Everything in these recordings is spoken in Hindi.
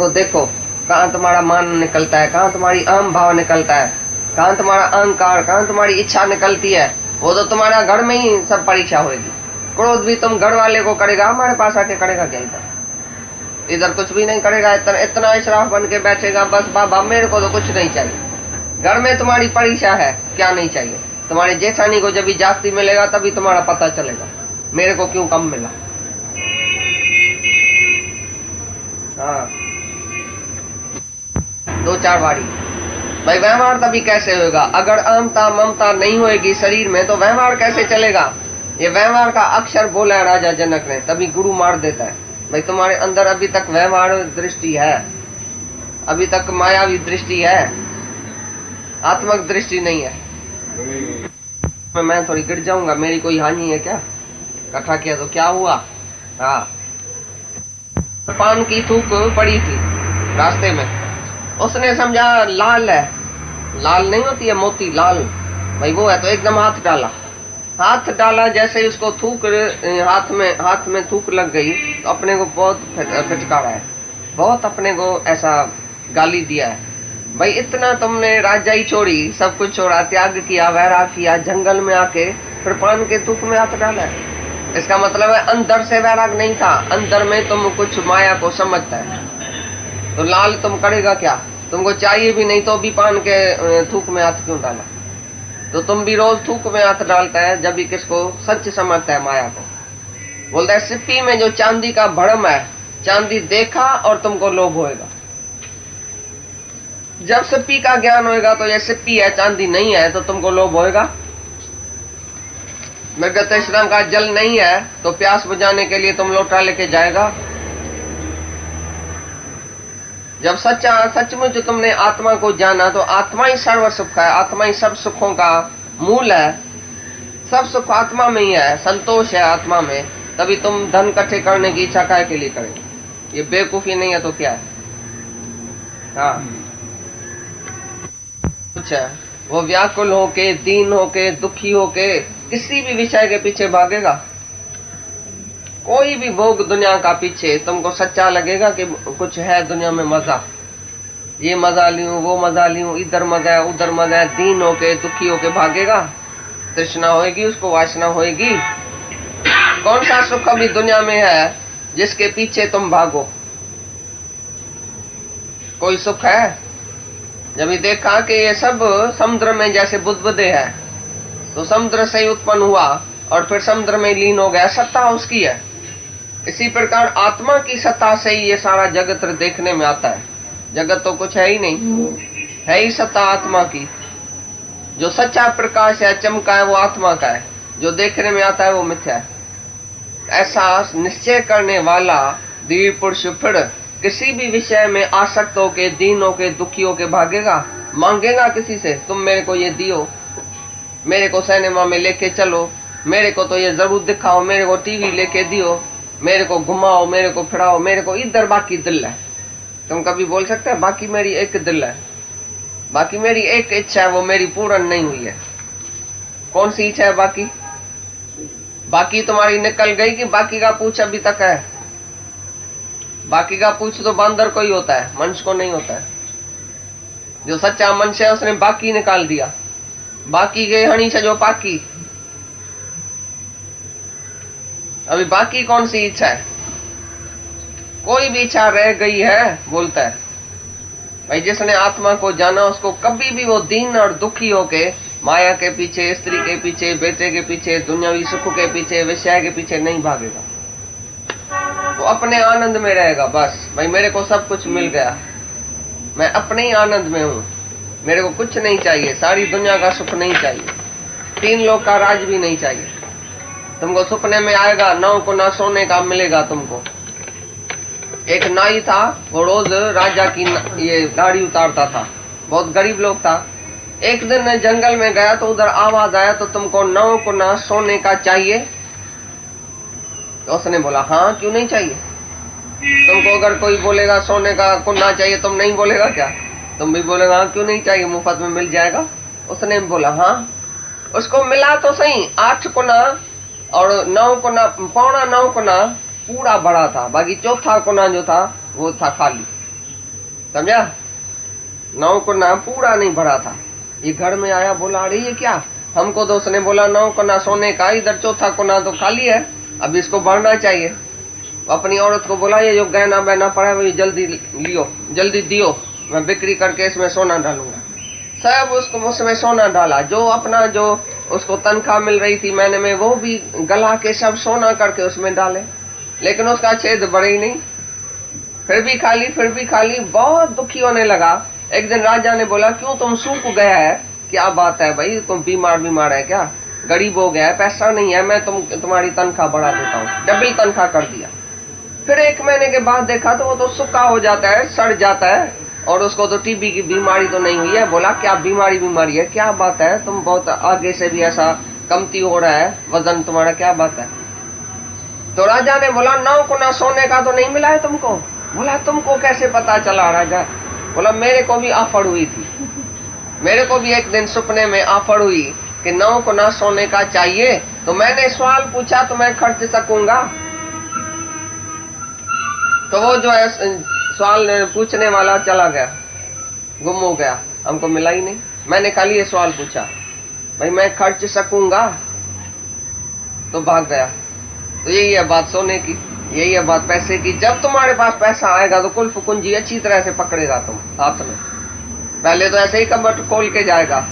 तो देखो कहाँ तुम्हारा मान निकलता है, कहाँ तुम्हारी अहम भाव निकलता है, कहाँ तुम्हारा अहंकार, कहाँ तुम्हारी इच्छा निकलती है। वो तो तुम्हारा घर में ही सब परीक्षा होगी। क्रोध भी तुम घर वाले को करेगा, हमारे पास आके करेगा क्या? इधर कुछ भी नहीं करेगा, इतना इशराफ बन के बैठेगा, बस बाबा मेरे को तो कुछ नहीं चाहिए। घर में तुम्हारी परीक्षा है, क्या नहीं चाहिए। तुम्हारे जेठानी को जब भी जास्ती मिलेगा तभी तुम्हारा पता चलेगा मेरे को क्यों कम मिला। हाँ, 2-4 बारी भाई। व्यवहार तभी कैसे होगा अगर अहमता ममता नहीं होगी शरीर में, तो व्यवहार कैसे चलेगा? ये व्यवहार का अक्षर बोला है राजा जनक ने, तभी गुरु मार देता है। भाई तुम्हारे अंदर अभी तक व्यवहार दृष्टि है, अभी तक मायावी दृष्टि है, आत्मक दृष्टि नहीं है। मैं थोड़ी गिर जाऊंगा, मेरी कोई हानि है क्या? कथा किया तो क्या हुआ? हाँ, पान की थूक पड़ी थी रास्ते में, उसने समझा लाल है, लाल नहीं होती है मोती, लाल भाई वो है, तो एकदम हाथ डाला। हाथ डाला जैसे ही उसको थूक हाथ में थूक लग गई, तो अपने को बहुत फटकारा है, बहुत अपने को ऐसा गाली दिया है। भाई इतना तुमने राजाई छोड़ी, सब कुछ छोड़ा, त्याग किया, वैराग किया, जंगल में आके फिर पान के थूक में हाथ डाला है। इसका मतलब है अंदर से वैराग नहीं था, अंदर में तुम कुछ माया को समझता है। तो लाल तुम करेगा क्या? तुमको चाहिए भी नहीं तो भी पान के थूक में हाथ क्यों डाला? तो तुम भी रोज थूक में हाथ डालता है जब भी किसको सच समझता है माया को। बोलता है सिप्पी में जो चांदी का भरम है, चांदी देखा और तुमको लोभ होएगा। जब सिप्पी का ज्ञान होएगा तो ये सिप्पी है, चांदी नहीं है, तो तुमको लोभ होएगा। मृगतृष्णा का जल नहीं है तो प्यास बुझाने के लिए तुम लोटा लेके जाएगा। जब सचमुच तुमने आत्मा को जाना तो आत्मा ही सर्व सुख है, आत्मा ही सब सुखों का मूल है, सब सुख आत्मा में ही है, संतोष है आत्मा में। तभी तुम धन इकट्ठे करने की इच्छा काहे के लिए करेंगे? ये बेवकूफी नहीं है तो क्या है? हाँ, कुछ है वो व्याकुल होके, दीन होके, दुखी होके किसी भी विषय के पीछे भागेगा। कोई भी भोग दुनिया का पीछे तुमको सच्चा लगेगा कि कुछ है दुनिया में मजा, ये मजा लूं, वो मजा लूं, इधर मजा है, उधर मजा है, दीन होके दुखी होके भागेगा। तृष्णा होएगी, उसको वासना होएगी। कौन सा सुख अभी दुनिया में है जिसके पीछे तुम भागो? कोई सुख है? जब ये देखा कि ये सब समुद्र में जैसे बुदबुदे है, तो समुद्र से ही उत्पन्न हुआ और फिर समुद्र में लीन हो गया, सत्ता उसकी है। इसी प्रकार आत्मा की सत्ता से ही ये सारा जगत देखने में आता है। जगत तो कुछ है ही नहीं, है ही सत्ता आत्मा की। जो सच्चा प्रकाश है, चमका है, वो आत्मा का है, जो देखने में आता है वो मिथ्या है। ऐसा निश्चय करने वाला वीर पुरुष फिर किसी भी विषय में आसक्त होके, दीन होके, दुखी होके भागेगा, मांगेगा किसी से, तुम मेरे को ये दियो, मेरे को सिनेमा में लेके चलो, मेरे को तो ये जरूर दिखाओ, मेरे को टीवी लेके दियो, मेरे को घुमाओ, मेरे को फिराओ, मेरे को इधर बाकी दिल है। तुम कभी बोल सकते हैं बाकी मेरी एक दिल है, बाकी मेरी एक इच्छा है, वो मेरी पूर्ण नहीं हुई है? कौन सी इच्छा है बाकी? बाकी तुम्हारी निकल गई कि बाकी का पूछ अभी तक है? बाकी का पूछ तो बांदर को ही होता है, मनुष्य को नहीं होता है। जो सच्चा मनुष्य है उसने बाकी निकाल दिया, बाकी के हणी से जो पाकी। अभी बाकी कौन सी इच्छा है? कोई भी इच्छा रह गई है बोलता है। भाई जिसने आत्मा को जाना उसको कभी भी वो दीन और दुखी होके माया के पीछे, स्त्री के पीछे, बेटे के पीछे, दुनियावी सुख के पीछे, विषय के पीछे नहीं भागेगा। वो अपने आनंद में रहेगा बस। भाई मेरे को सब कुछ मिल गया, मैं अपने ही आनंद में हूँ, मेरे को कुछ नहीं चाहिए, सारी दुनिया का सुख नहीं चाहिए, 3 लोक का राज भी नहीं चाहिए। तुमको सपने में आएगा 9 गुना सोने का मिलेगा तुमको। एक नाई था, वो रोज राजा की ये गाड़ी उतारता था, बहुत गरीब लोग था। एक दिन जंगल में गया तो उधर आवाज आया, तो तुमको 9 गुना सोने का चाहिए? तो उसने बोला हाँ, क्यों नहीं चाहिए। तुमको अगर कोई बोलेगा सोने का कुन्ना चाहिए, तुम नहीं बोलेगा क्या? तुम भी बोलेगा हाँ, क्यों नहीं चाहिए, मुफ्त में मिल जाएगा। उसने बोला हाँ। उसको मिला तो सही 8 गुना और 9 गुना, 8.25 गुना पूरा बड़ा था, बाकी चौथा कोना जो था वो था खाली। समझा? 9 कोना पूरा नहीं भरा था। ये घर में आया, बोला अरे ये क्या? हमको दोस्त ने बोला 9 कोना सोने का, इधर चौथा कोना तो खाली है, अब इसको भरना चाहिए। अपनी औरत को बोला ये जो गहना बहना पड़ा है वो जल्दी लियो, जल्दी दियो, मैं बिक्री करके इसमें सोना डालूंगा। सब उसको उसमें सोना डाला, जो अपना जो उसको तनख्वाह मिल रही थी महीने में वो भी गला के सब सोना करके उसमें डाले, लेकिन उसका छेद बढ़े ही नहीं, फिर भी खाली, फिर भी खाली। बहुत दुखी होने लगा। एक दिन राजा ने बोला क्यों तुम सूख गया है, क्या बात है भाई, तुम बीमार है क्या, गरीब हो गया है, पैसा नहीं है, मैं तुम्हारी तनख्वाह बढ़ा देता हूँ। डबल तनख्वाह कर दिया। फिर 1 महीने के बाद देखा तो वो तो सूखा हो जाता है, सड़ जाता है, और उसको तो टीबी की बीमारी तो नहीं हुई है। बोला क्या बीमारी है, क्या बात है, तुम बहुत आगे से भी ऐसा कमती हो रहा है वजन तुम्हारा, क्या बात है? तो राजा ने बोला 9 गुना सोने का तो नहीं मिला है तुमको? बोला तुमको कैसे पता चला राजा? बोला मेरे को भी आफड़ हुई थी, मेरे को भी एक दिन सपने में आफड़ हुई कि 9 गुना सोने का चाहिए, तो मैंने सवाल पूछा तो मैं खर्च सकूंगा। तो वो जो है सवाल पूछने वाला चला गया, गुम हो गया, हमको मिला ही नहीं। मैंने खाली ये सवाल पूछा भाई मैं खर्च सकूंगा, तो भाग गया। तो यही है बात सोने की, यही है बात पैसे की। जब तुम्हारे पास पैसा आएगा तो कुल्फ कुंजी अच्छी तरह से पकड़ेगा तुम हाथ में, पहले तो ऐसे ही कमर खोल के जाएगा।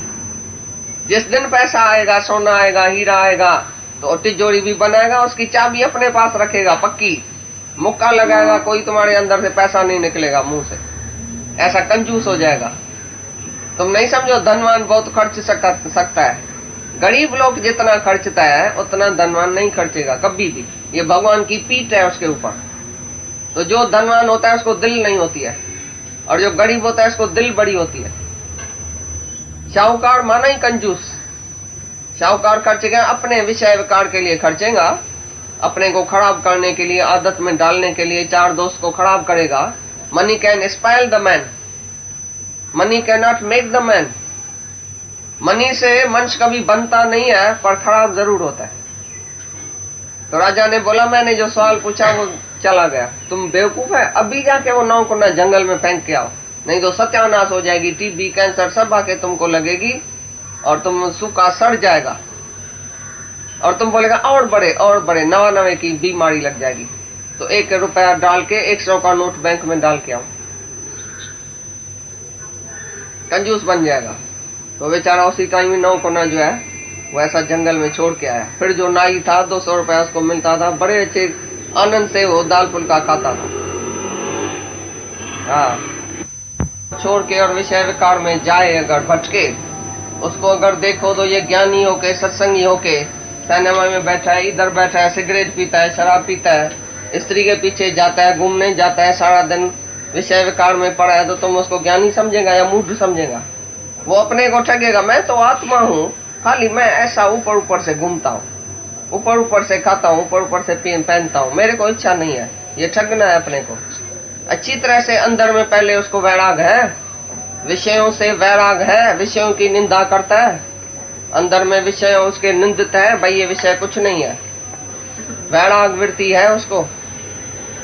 जिस दिन पैसा आएगा, सोना आएगा, हीरा आएगा, तो तिजोरी भी बनाएगा, उसकी चाबी अपने पास रखेगा पक्की, मुक्का लगाएगा, कोई तुम्हारे अंदर से पैसा नहीं निकलेगा मुंह से, ऐसा कंजूस हो जाएगा। तुम नहीं समझो धनवान बहुत खर्च सकता है, गरीब लोग जितना खर्चता है उतना धनवान नहीं खर्चेगा कभी भी, ये भगवान की पीठ है उसके ऊपर। तो जो धनवान होता है उसको दिल नहीं होती है, और जो गरीब होता है उसको दिल बड़ी होती है। शाहूकार माना ही कंजूस, शाहूकार खर्चेगा अपने विषय विकार के लिए, खर्चेगा अपने को खराब करने के लिए, आदत में डालने के लिए, 4 दोस्त को खराब करेगा। Money can स्पाइल the man, money can not make the man. Money से मनुष्य कभी बनता नहीं है, पर खराब जरूर होता है। तो राजा ने बोला मैंने जो सवाल पूछा वो चला गया, तुम बेवकूफ है, अभी जाके वो 9 कोना जंगल में फेंक के आओ, नहीं तो सत्यानाश हो जाएगी, टीबी कैंसर सब आके तुमको लगेगी और तुम सूखा सड़ जाएगा, और तुम बोलेगा और बड़े नवे की बीमारी लग जाएगी। तो 1 रुपया डाल के 100 का नोट बैंक में डाल के आओ, कंजूस बन जाएगा। तो बेचारा उसी टाइम में 9 कोना जो है वो ऐसा जंगल में छोड़ के आया। फिर जो नाई था 200 रुपया उसको मिलता था, बड़े अच्छे आनंद से वो दाल फुल्का खाता था। हाँ, छोड़ के और विषय विकार में जाए अगर भटके, उसको अगर देखो तो ये ज्ञानी होके, सत्संगी होके सिनेमा में बैठा है, इधर बैठा है, सिगरेट पीता है, शराब पीता है, स्त्री के पीछे जाता है, घूमने जाता है, सारा दिन विषय विकार में पड़ा है, तो तुम उसको ज्ञानी समझेगा या मूढ़ समझेगा? वो अपने को ठगेगा, मैं तो आत्मा हूँ, खाली मैं ऐसा ऊपर ऊपर से घूमता हूँ, ऊपर ऊपर से खाता हूँ, ऊपर ऊपर से पहनता हूँ, मेरे को इच्छा नहीं है। ये ठगना है अपने को। अच्छी तरह से अंदर में पहले उसको वैराग है, विषयों से वैराग है, विषयों की निंदा करता है, अंदर में विषय उसके निंदित है, भाई ये विषय कुछ नहीं है, वैराग वृत्ति है उसको।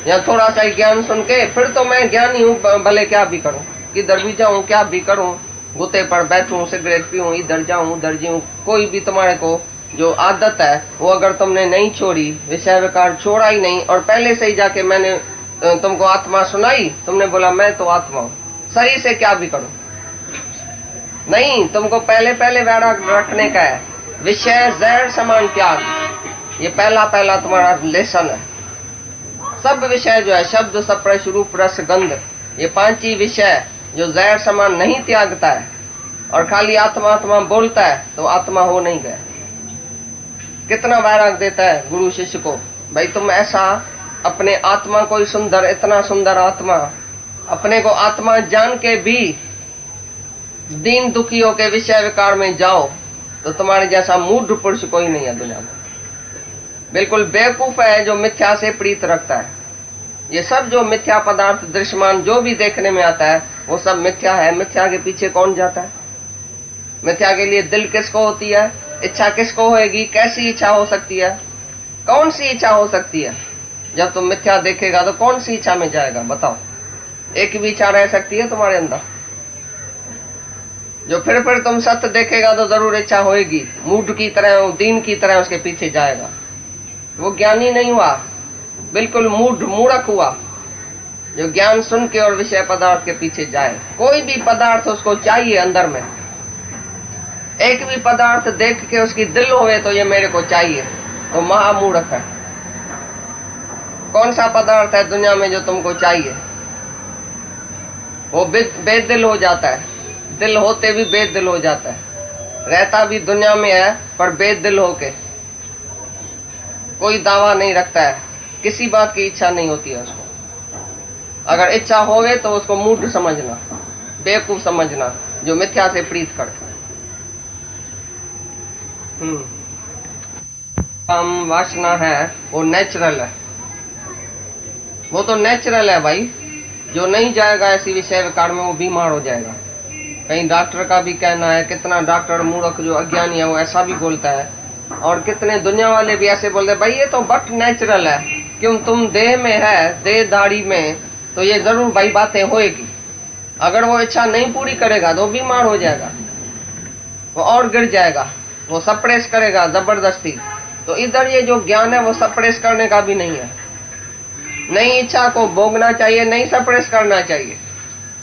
या थोड़ा सा ज्ञान सुन के फिर तो मैं ज्ञानी हूँ, भले क्या भी करूँ, किधर भी जाऊँ, क्या भी करूँ, गुते पर बैठूं, सिगरेट पीऊं, इधर जाऊं उधर जाऊं, कोई भी तुम्हारे को जो आदत है वो अगर तुमने नहीं छोड़ी, विषय विकार छोड़ा ही नहीं, और पहले से ही जाके मैंने तुमको आत्मा सुनाई, तुमने बोला मैं तो आत्मा हूँ, सही से क्या भी करो नहीं, तुमको पहले वैराग रखने का है। विषय जहर समान त्याग, ये पहला तुम्हारा लेसन है। सब विषय जो है, शब्द स्पर्श रूप रस गंध, ये 5 ही विषय जो जहर समान नहीं त्यागता है और खाली आत्मा आत्मा बोलता है, तो आत्मा हो नहीं गया। कितना वैराग देता है गुरु शिष्य को, भाई तुम ऐसा अपने आत्मा को ही सुंदर, इतना सुंदर आत्मा, अपने को आत्मा जान के भी दीन दुखियों के विषय विकार में जाओ, तो तुम्हारे जैसा मूढ़ पुरुष कोई नहीं है दुनिया में। बिल्कुल बेवकूफ है जो मिथ्या से प्रीत रखता है। ये सब जो मिथ्या पदार्थ दृश्यमान जो भी देखने में आता है वो सब मिथ्या है। मिथ्या के पीछे कौन जाता है? मिथ्या के लिए दिल किसको होती है, इच्छा किसको होएगी, कैसी इच्छा हो सकती है, कौन सी इच्छा हो सकती है? जब तुम मिथ्या देखेगा तो कौन सी इच्छा में जाएगा बताओ? एक भी इच्छा रह सकती है तुम्हारे अंदर? जो फिर तुम सत्य देखेगा तो जरूर इच्छा होएगी, मूढ़ की तरह, दीन की तरह उसके पीछे जाएगा। वो ज्ञानी नहीं हुआ, बिल्कुल मूढ़क हुआ, जो ज्ञान सुन के और विषय पदार्थ के पीछे जाए। कोई भी पदार्थ उसको चाहिए अंदर में, एक भी पदार्थ देख के उसकी दिल होवे तो ये मेरे को चाहिए, तो महामूढ़क है। कौन सा पदार्थ है दुनिया में जो तुमको चाहिए? वो बेदिल हो जाता है, दिल होते भी बेदिल हो जाता है, रहता भी दुनिया में है पर बेदिल होके, कोई दावा नहीं रखता है, किसी बात की इच्छा नहीं होती है उसको। अगर इच्छा होवे तो उसको मूढ़ समझना, बेवकूफ समझना, जो मिथ्या से प्रीत करता। काम वासना है वो नेचुरल है, वो तो नेचुरल है भाई। जो नहीं जाएगा ऐसी विषय विकार में वो बीमार हो जाएगा। कहीं डॉक्टर का भी कहना है, कितना डॉक्टर मूर्ख जो अज्ञानी है वो ऐसा भी बोलता है, और कितने दुनिया वाले भी ऐसे बोलते हैं भाई ये तो बट नेचुरल है, क्यों तुम देह में है, देह दाढ़ी में, तो ये जरूर भाई बातें होएगी। अगर वो इच्छा नहीं पूरी करेगा तो बीमार हो जाएगा, वो और गिर जाएगा, वो सप्रेस करेगा जबरदस्ती। तो इधर ये जो ज्ञान है वो सप्रेस करने का भी नहीं है, नहीं इच्छा को भोगना चाहिए, नहीं सप्रेस करना चाहिए,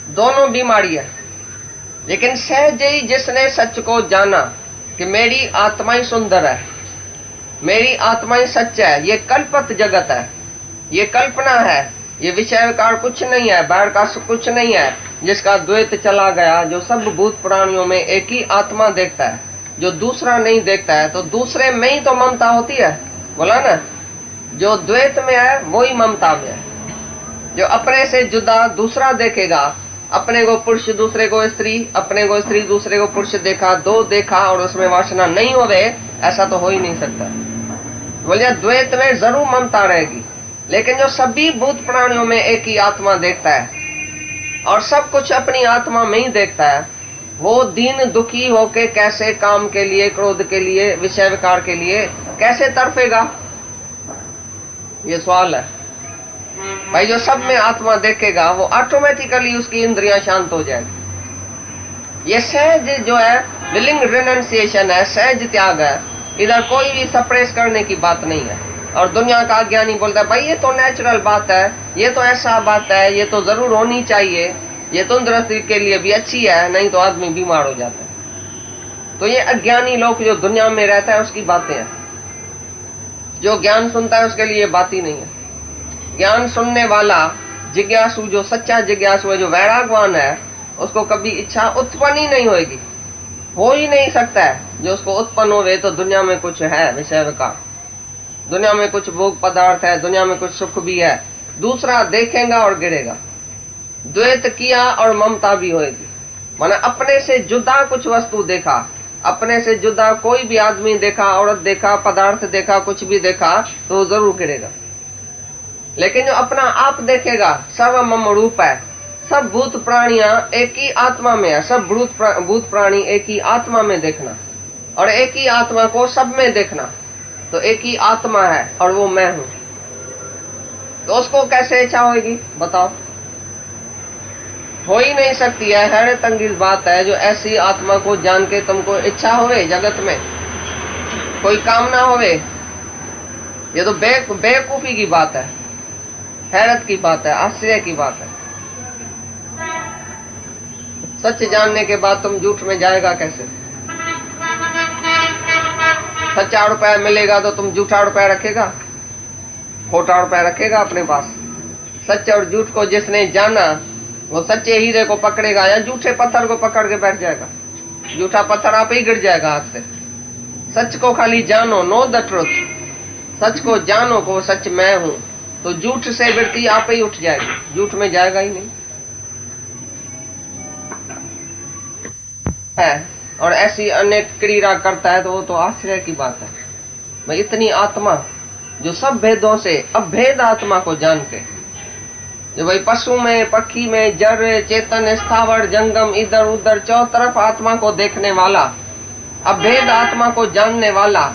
दोनों बीमारी है। लेकिन सहज ही जिसने सच को जाना कि मेरी आत्मा ही सुंदर है, मेरी आत्मा ही सच है, ये कल्पित जगत है, ये कल्पना है, ये विषय विकार कुछ नहीं है, बाहर का कुछ नहीं है, जिसका द्वैत चला गया, जो सब भूत प्राणियों में एक ही आत्मा देखता है, जो दूसरा नहीं देखता है, तो दूसरे में ही तो ममता होती है, बोला ना। जो द्वैत में है वही ममता में है। जो अपने से जुदा दूसरा देखेगा, अपने को पुरुष दूसरे को स्त्री, अपने को स्त्री दूसरे को पुरुष देखा, दो देखा और उसमें वासना नहीं होवे, ऐसा तो हो ही नहीं सकता। बोलिए द्वैत में जरूर ममता रहेगी, लेकिन जो सभी भूत प्राणियों में एक ही आत्मा देखता है और सब कुछ अपनी आत्मा में ही देखता है, वो दीन दुखी होके कैसे काम के लिए, क्रोध के लिए, विषय विकार के लिए कैसे तड़पेगा? ये सवाल है भाई। जो सब में आत्मा देखेगा वो ऑटोमेटिकली उसकी इंद्रियां शांत हो जाएगी। ये सहज जो है विलिंग रिनंसिएशन है, सहज त्याग है, इधर कोई भी सप्रेस करने की बात नहीं है। और दुनिया का ज्ञानी बोलता है भाई ये तो नेचुरल बात है, ये तो ऐसा बात है, ये तो जरूर होनी चाहिए, ये तंदुरुस्ती के लिए भी अच्छी है, नहीं तो आदमी बीमार हो जाता है। तो ये अज्ञानी लोग जो दुनिया में रहता है उसकी बातें हैं। जो ज्ञान सुनता है उसके लिए बात ही नहीं है। ज्ञान सुनने वाला जिज्ञासु, जो सच्चा जिज्ञासु है, जो वैरागवान है, उसको कभी इच्छा उत्पन्न ही नहीं होगी, हो ही नहीं सकता है। जो उसको उत्पन्न होवे तो दुनिया में कुछ है विषय विकार, दुनिया में कुछ भोग पदार्थ है, दुनिया में कुछ सुख भी है, दूसरा देखेगा और गिरेगा। द्वैत किया और ममता भी होगी, माना अपने से जुदा कुछ वस्तु देखा, अपने से जुदा कोई भी आदमी देखा, औरत देखा, पदार्थ देखा, कुछ भी देखा, तो जरूर गिरेगा। लेकिन जो अपना आप देखेगा, सर्वमम रूप है, सब भूत प्राणियां एक ही आत्मा में है, सब भूत प्राणी एक ही आत्मा में देखना, और एक ही आत्मा को सब में देखना, तो एक ही आत्मा है और वो मैं हूं। तो उसको कैसे इच्छा होगी बताओ? हो ही नहीं सकती है। हैरत अंगेज बात है, जो ऐसी आत्मा को जान के तुमको इच्छा होवे जगत में कोई काम ना होवे, ये तो बेवकूफी की बात है, हैरत की बात है, आश्चर्य की बात है। सच जानने के बाद तुम झूठ में जाएगा कैसे? सच्चा रुपया मिलेगा तो तुम झूठा रुपया रखेगा, खोटा रुपया रखेगा अपने पास? सच और झूठ को जिसने जाना वो सच्चे हीरे को पकड़ेगा या झूठे पत्थर को पकड़ के बैठ जाएगा? झूठा पत्थर आप ही गिर जाएगा हाथ से। सच को खाली जानो, नो द ट्रुथ, सच को जानो को सच मैं हूं, तो झूठ से वृत्ति आप ही उठ जाएगी, झूठ में जाएगा ही नहीं है। और ऐसी अनेक क्रीड़ा करता है तो वो तो आश्चर्य की बात है। मैं इतनी आत्मा जो सब भेदों से अभेद आत्मा को जान के, जो भाई पशु में, पक्षी में, जड़, चेतन, स्थावर, जंगम, इधर उधर चौ तरफ आत्मा को देखने वाला, अभेद आत्मा को जानने वाला,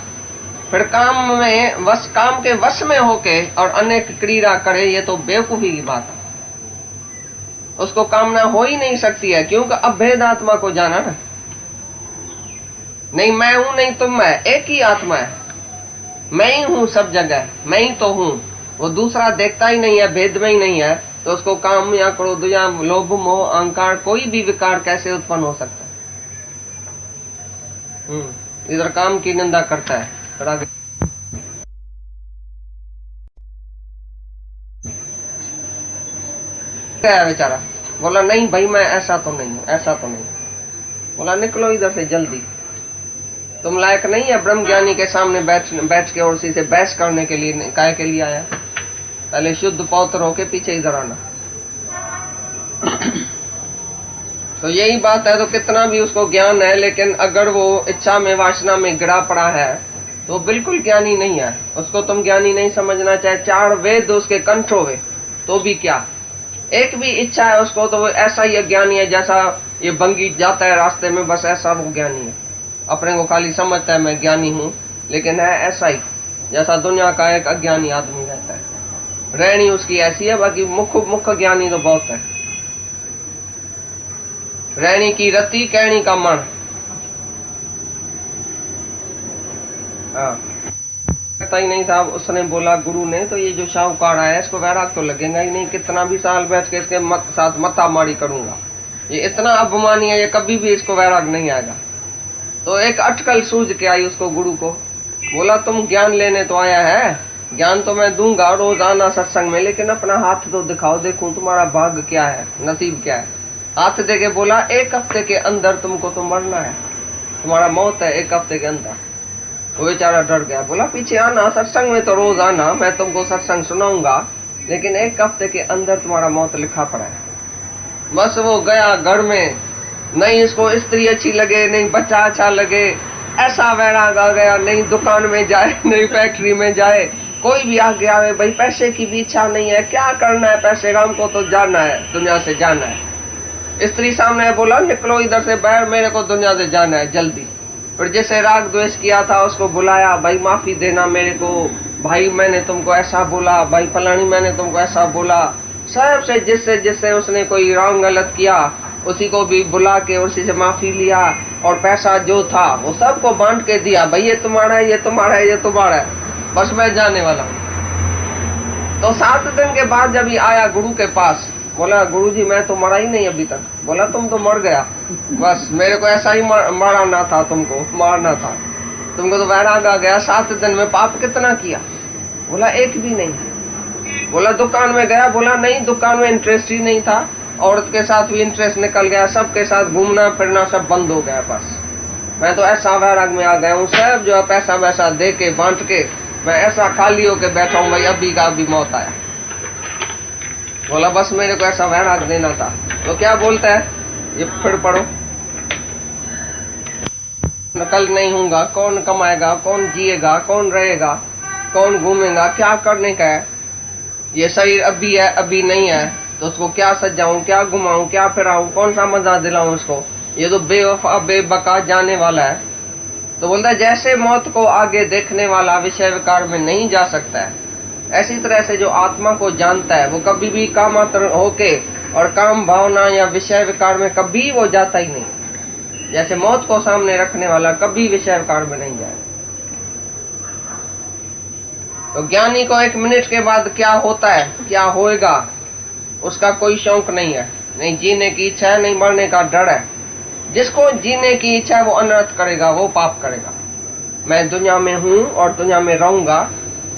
फिर काम के वश में होके और अनेक क्रीड़ा करे, ये तो बेवकूफी की बात है। उसको कामना हो ही नहीं सकती है, क्योंकि अभेद आत्मा को जाना ना। नहीं मैं हूं नहीं तुम है, एक ही आत्मा है, मैं ही हूं सब जगह, मैं ही तो हूं। वो दूसरा देखता ही नहीं है, भेद में ही नहीं है, तो उसको काम या क्रोध या लोभ मोह अहंकार कोई भी विकार कैसे उत्पन्न हो सकता है। इधर काम की निंदा करता है, क्या है बेचारा, बोला नहीं भाई मैं ऐसा तो नहीं हूं, ऐसा तो नहीं। बोला निकलो इधर से जल्दी, तुम लायक नहीं है ब्रह्म ज्ञानी के सामने बैठ के और उसी से बहस करने के लिए, काय के लिए आया, पहले शुद्ध पौत्र होके पीछे इधर आना। तो यही बात है, तो कितना भी उसको ज्ञान है, लेकिन अगर वो इच्छा में वासना में गिरा पड़ा है तो बिल्कुल ज्ञानी नहीं है। उसको तुम ज्ञानी नहीं समझना, चाहे 4 वेद उसके कंठ होवे तो भी क्या, एक भी इच्छा है उसको तो वो ऐसा ही अज्ञानी है जैसा ये बंगी जाता है रास्ते में, बस ऐसा वो ज्ञानी है। अपने को खाली समझता है मैं ज्ञानी हूँ, लेकिन है ऐसा ही जैसा दुनिया का एक अज्ञानी आदमी रहता है। रहनी उसकी ऐसी है, बाकी मुख्य ज्ञानी तो बहुत है। रहनी की रति, कहनी का मन। पता ही नहीं था, उसने बोला गुरु ने, तो ये जो शाहूकार है इसको वैराग तो लगेगा ही नहीं, कितना भी साल बैठ के इसके साथ मत्तामारी करूंगा, ये इतना अभिमानी है, ये कभी भी इसको वैराग नहीं आएगा। तो एक अटकल सूझ के आई उसको गुरु को, बोला तुम ज्ञान लेने तो आया है, ज्ञान तो मैं दूंगा रोजाना सत्संग में, लेकिन अपना हाथ तो दिखाओ, देखूं तुम्हारा भाग्य क्या है, नसीब क्या है। हाथ देके बोला 1 हफ्ते के अंदर तुमको तो मरना है, तुम्हारा मौत है 1 हफ्ते के अंदर। वो बेचारा डर गया, बोला पीछे आना, सत्संग में तो रोज आना, मैं तुमको सत्संग सुनाऊंगा, लेकिन 1 हफ्ते के अंदर तुम्हारा मौत लिखा पड़ा है। बस वो गया घर में, नहीं इसको स्त्री अच्छी लगे, नहीं बच्चा अच्छा लगे, ऐसा वैराग आ गया, नहीं दुकान में जाए, नहीं फैक्ट्री में जाए, कोई भी आगे आवे, भाई पैसे की भी इच्छा नहीं है, क्या करना है पैसे का, हमको तो जाना है, दुनिया से जाना है। स्त्री सामने बोला निकलो इधर से बाहर, मेरे को दुनिया से जाना है जल्दी। फिर जैसे राग द्वेष किया था उसको बुलाया, भाई माफी देना मेरे को, भाई मैंने तुमको ऐसा बोला, भाई फलानी मैंने तुमको ऐसा बोला, सबसे जिससे जिससे उसने कोई रॉन्ग गलत किया उसी को भी बुला के उसी से माफी लिया, और पैसा जो था वो सबको बांट के दिया, भाई ये तुम्हारा है, ये तुम्हारा है, ये तुम्हारा है, बस मैं जाने वाला हूँ। तो 7 दिन के बाद जब ये आया गुरु के पास, बोला गुरुजी मैं तो मरा ही नहीं अभी तक। बोला तुम तो मर गया, बस मेरे को ऐसा ही मराना था, तुमको मारना था, तुमको तो वैराग आ गया। 7 दिन में पाप कितना किया? बोला 1 भी नहीं। बोला दुकान में गया? बोला नहीं, दुकान में इंटरेस्ट ही नहीं था, औरत के साथ भी इंटरेस्ट निकल गया, सबके साथ घूमना फिरना सब बंद हो गया, बस मैं तो ऐसा वैराग में आ गया हूँ, सब जो है पैसा वैसा दे के बांट के मैं ऐसा खाली होके बैठा हूँ, भाई अभी का अभी मौत आया। बोला बस मेरे को ऐसा वैराग देना था। तो क्या बोलता है ये, फिर पढ़ो, नकल नहीं होगा, कौन कमाएगा, कौन जिएगा, कौन रहेगा, कौन घूमेगा, क्या करने का है, ये शरीर अभी है अभी नहीं है, तो उसको क्या सजाऊं, क्या घुमाऊं, क्या फिराऊं, कौन सा मजा दिलाऊं उसको, ये तो बेवफा बेबका जाने वाला है। तो बोलता है जैसे मौत को आगे देखने वाला विषय विकार में नहीं जा सकता है, ऐसी तरह से जो आत्मा को जानता है वो कभी भी कामातर होके और काम भावना या विषय विकार में कभी वो जाता ही नहीं। जैसे मौत को सामने रखने वाला कभी विषय विकार में नहीं जाए। तो ज्ञानी को 1 मिनट के बाद क्या होता है, क्या होएगा, उसका कोई शौक नहीं है, नहीं जीने की इच्छा है, नहीं मरने का डर है। जिसको जीने की इच्छा है वो अनर्थ करेगा, वो पाप करेगा। मैं दुनिया में हूँ और दुनिया में रहूंगा,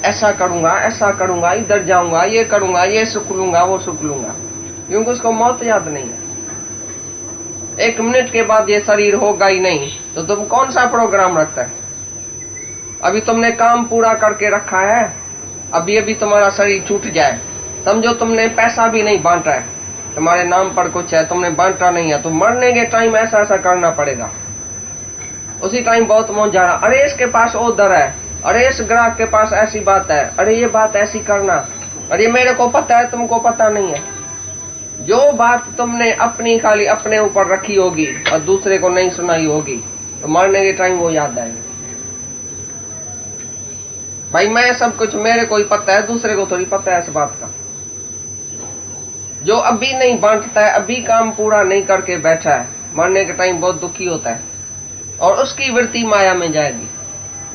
ऐसा करूंगा, इधर जाऊंगा, ये करूंगा, ये सुख लूंगा, वो सुख लूंगा, क्योंकि उसको मौत याद नहीं है। 1 मिनट के बाद ये शरीर होगा ही नहीं, तो तुम कौन सा प्रोग्राम रखता है? अभी तुमने काम पूरा करके रखा है, अभी अभी तुम्हारा शरीर छूट जाए, समझो तुमने पैसा भी नहीं बांटा है, तुम्हारे नाम पर कुछ है, तुमने बांटा नहीं है, तो मरने के टाइम ऐसा ऐसा करना पड़ेगा। उसी टाइम बहुत मौज जा रहा, अरे इसके पास उधर है, अरे इस ग्राहक के पास ऐसी बात है, अरे ये बात ऐसी करना, अरे मेरे को पता है तुमको पता नहीं है। जो बात तुमने अपनी खाली अपने ऊपर रखी होगी और दूसरे को नहीं सुनाई होगी, तो मरने के टाइम वो याद आएगी। भाई मैं सब कुछ मेरे को ही पता है, दूसरे को थोड़ी पता है इस बात का। जो अभी नहीं बांटता है, अभी काम पूरा नहीं करके बैठा है, मरने के टाइम बहुत दुखी होता है और उसकी वृत्ति माया में जाएगी।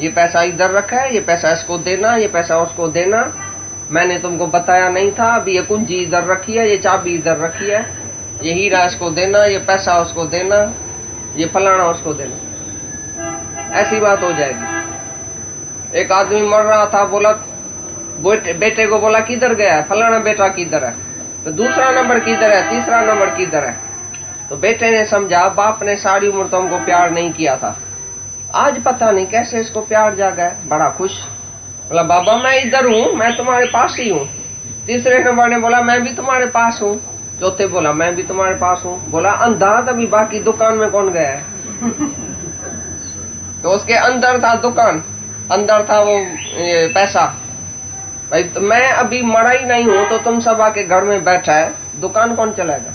ये पैसा इधर रखा है, ये पैसा इसको देना, ये पैसा उसको देना, मैंने तुमको बताया नहीं था, अभी ये कुंजी इधर रखी है, ये चाबी इधर रखी है, ये हीरा इसको देना, ये पैसा उसको देना, ये फलाना उसको देना। ऐसी बात हो जाएगी। एक आदमी मर रहा था, बोला बेटे को बोला किधर गया है, फलाना बेटा किधर है, तो दूसरा नंबर किधर है, तीसरा नंबर किधर है। तो बेटे ने समझा बाप ने सारी उम्र तो हमको प्यार नहीं किया था, आज पता नहीं कैसे इसको प्यार जागा है, बड़ा खुश। बोला बाबा मैं इधर हूँ, मैं तुम्हारे पास ही हूँ। तीसरे नंबर ने बोला मैं भी तुम्हारे पास हूँ। चौथे बोला मैं भी तुम्हारे पास हूँ। बोला अंधा, तभी बाकी दुकान में कौन गया है? तो उसके अंदर था दुकान, अंदर था वो ये पैसा। भाई तो मैं अभी मरा ही नहीं हूं तो तुम सब आके घर में बैठा है, दुकान कौन चलाएगा?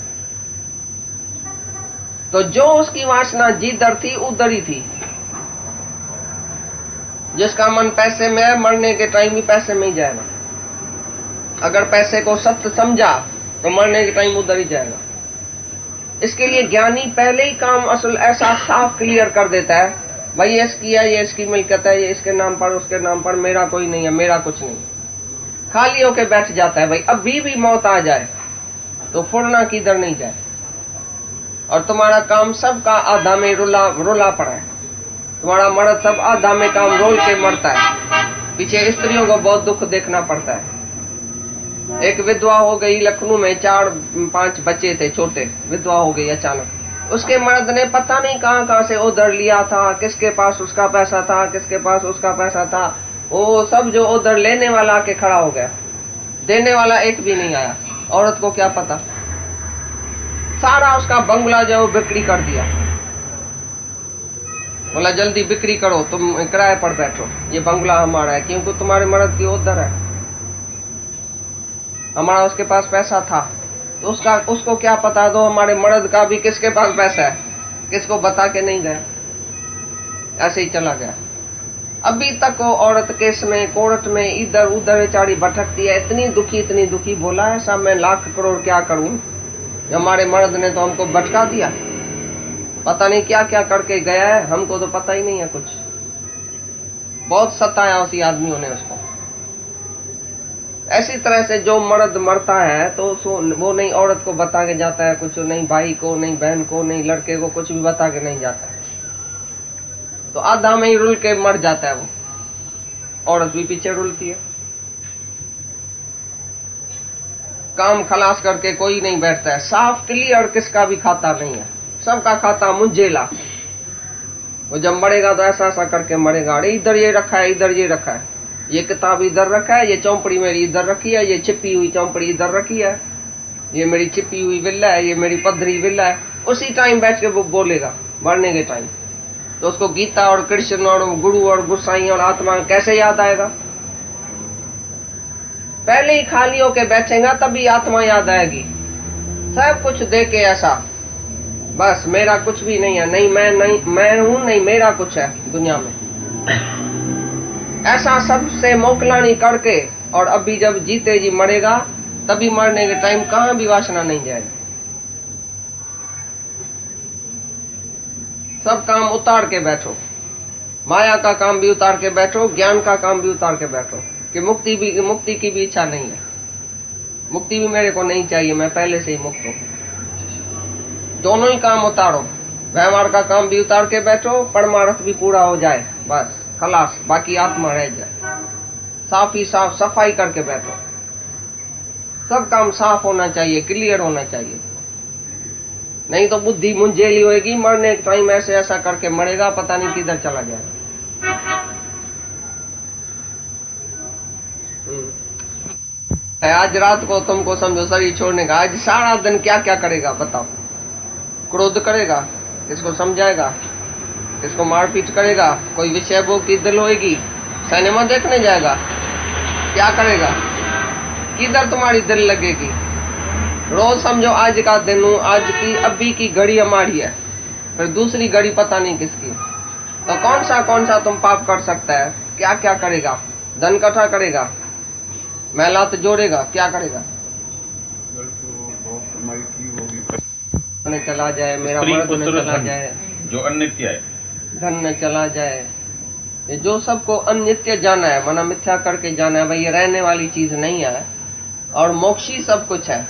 तो जो उसकी वासना जिधर थी उधर ही थी। जिसका मन पैसे में है, मरने के टाइम भी पैसे में ही जाएगा। अगर पैसे को सत्य समझा तो मरने के टाइम उधर ही जाएगा। इसके लिए ज्ञानी पहले ही काम असल ऐसा साफ क्लियर कर देता है, भाई ये इसकी है, ये इसकी मिल्कियत है, ये इसके नाम पर, उसके नाम पर, मेरा कोई नहीं है, मेरा कुछ नहीं। खाली होके बैठ जाता है। भाई अभी भी मौत आ जाए तो फुरना किधर नहीं जाए। और तुम्हारा काम सबका आधा में रुला पड़ा है। तुम्हारा मर्द सब आधा में काम रोल के मरता है। पीछे स्त्रियों को बहुत दुख देखना पड़ता है। एक विधवा हो गई लखनऊ में, 4-5 बच्चे थे छोटे, विधवा हो गई अचानक। उसके मर्द ने पता नहीं कहां से उधर लिया था, किसके पास उसका पैसा था, किसके पास उसका पैसा था, वो सब जो उधर लेने वाला आके खड़ा हो गया, देने वाला एक भी नहीं आया। औरत को क्या पता, सारा उसका बंगला जो बिक्री कर दिया। बोला जल्दी बिक्री करो, तुम किराए पर बैठो, ये बंगला हमारा है, क्योंकि तुम्हारे मर्द की उधर है, हमारा उसके पास पैसा था। तो उसको क्या पता दो हमारे मर्द का भी किसके पास पैसा है, किसको बता के नहीं गया, ऐसे ही चला गया। अभी तक वो औरत केस में, कोर्ट में, इधर उधर बेचारी भटकती है, इतनी दुखी। बोला ऐसा मैं लाख करोड़ क्या करूं, हमारे मर्द ने तो हमको भटका दिया, पता नहीं क्या क्या करके गया है, हमको तो पता ही नहीं है कुछ। बहुत सताया उसी आदमियों ने उसको। ऐसी तरह से जो मर्द मरता है तो वो नहीं औरत को बता के जाता है कुछ, नहीं भाई को, नहीं बहन को, नहीं लड़के को, कुछ भी बता के नहीं जाता है। तो आधा में ही रुल के मर जाता है वो। औरत भी पीछे रुलती है। काम खलास करके कोई नहीं बैठता है। साफ क्लियर किसका भी खाता नहीं है, सबका खाता मुंजेला। वो जब मरेगा तो ऐसा ऐसा करके मरेगा, अरे इधर ये रखा है, इधर ये रखा है, ये किताब इधर रखा है, ये चौपड़ी मेरी इधर रखी है, ये छिपी हुई चौपड़ी इधर रखी है, ये मेरी छिपी हुई विल्ला है, ये मेरी पधरी विल्ला है। उसी टाइम बैठ के वो बोलेगा मरने के टाइम। तो उसको गीता और कृष्ण और गुरु और गुसाई और आत्मा कैसे याद आएगा? पहले ही खाली होके बैठेगा तभी आत्मा याद आएगी। सब कुछ दे के ऐसा, बस मेरा कुछ भी नहीं है, नहीं मैं हूं, नहीं मेरा कुछ है दुनिया में, ऐसा सबसे मोकलानी करके। और अभी जब जीते जी मरेगा तभी मरने के टाइम कहां भी वासना नहीं जाएगी। सब काम उतार के बैठो, माया का काम भी उतार के बैठो, ज्ञान का काम भी उतार के बैठो कि मुक्ति की भी इच्छा नहीं है, मुक्ति भी मेरे को नहीं चाहिए, मैं पहले से ही मुक्त हूं। दोनों ही काम उतारो, व्यवहार का काम भी उतार के बैठो, परमार्थ भी पूरा हो जाए, बस खलास, बाकी आत्मा रह जाए। साफ ही साफ सफाई करके बैठो। सब काम साफ होना चाहिए, क्लियर होना चाहिए, नहीं तो बुद्धि मुंझेली होगी। मरने के टाइम ऐसे ऐसा करके मरेगा, पता नहीं किधर चला जाएगा। आज रात को तुमको समझो शरीर छोड़ने का, आज सारा दिन क्या क्या करेगा बताओ? क्रोध करेगा, किसको समझाएगा, किसको मारपीट करेगा, कोई विषय भोग की दिल होगी, सिनेमा देखने जाएगा, क्या करेगा, किधर तुम्हारी दिल लगेगी? रोज समझो आज का दिन हूँ, आज की अभी की घड़ी हमारी है, फिर दूसरी घड़ी पता नहीं किसकी। तो कौन सा तुम पाप कर सकता है? क्या क्या करेगा? धन इकट्ठा करेगा, महिला तो जोड़ेगा, क्या करेगा? न चला जाए, मेरा स्त्री, मर्द न पुत्र, चला धन, जाए, जो अनित्य है, धन न चला जाए, ये जो सबको अनित्य जाना है, मना मिथ्या करके जाना है, भाई ये रहने वाली चीज नहीं है। और मोक्षी सब कुछ है।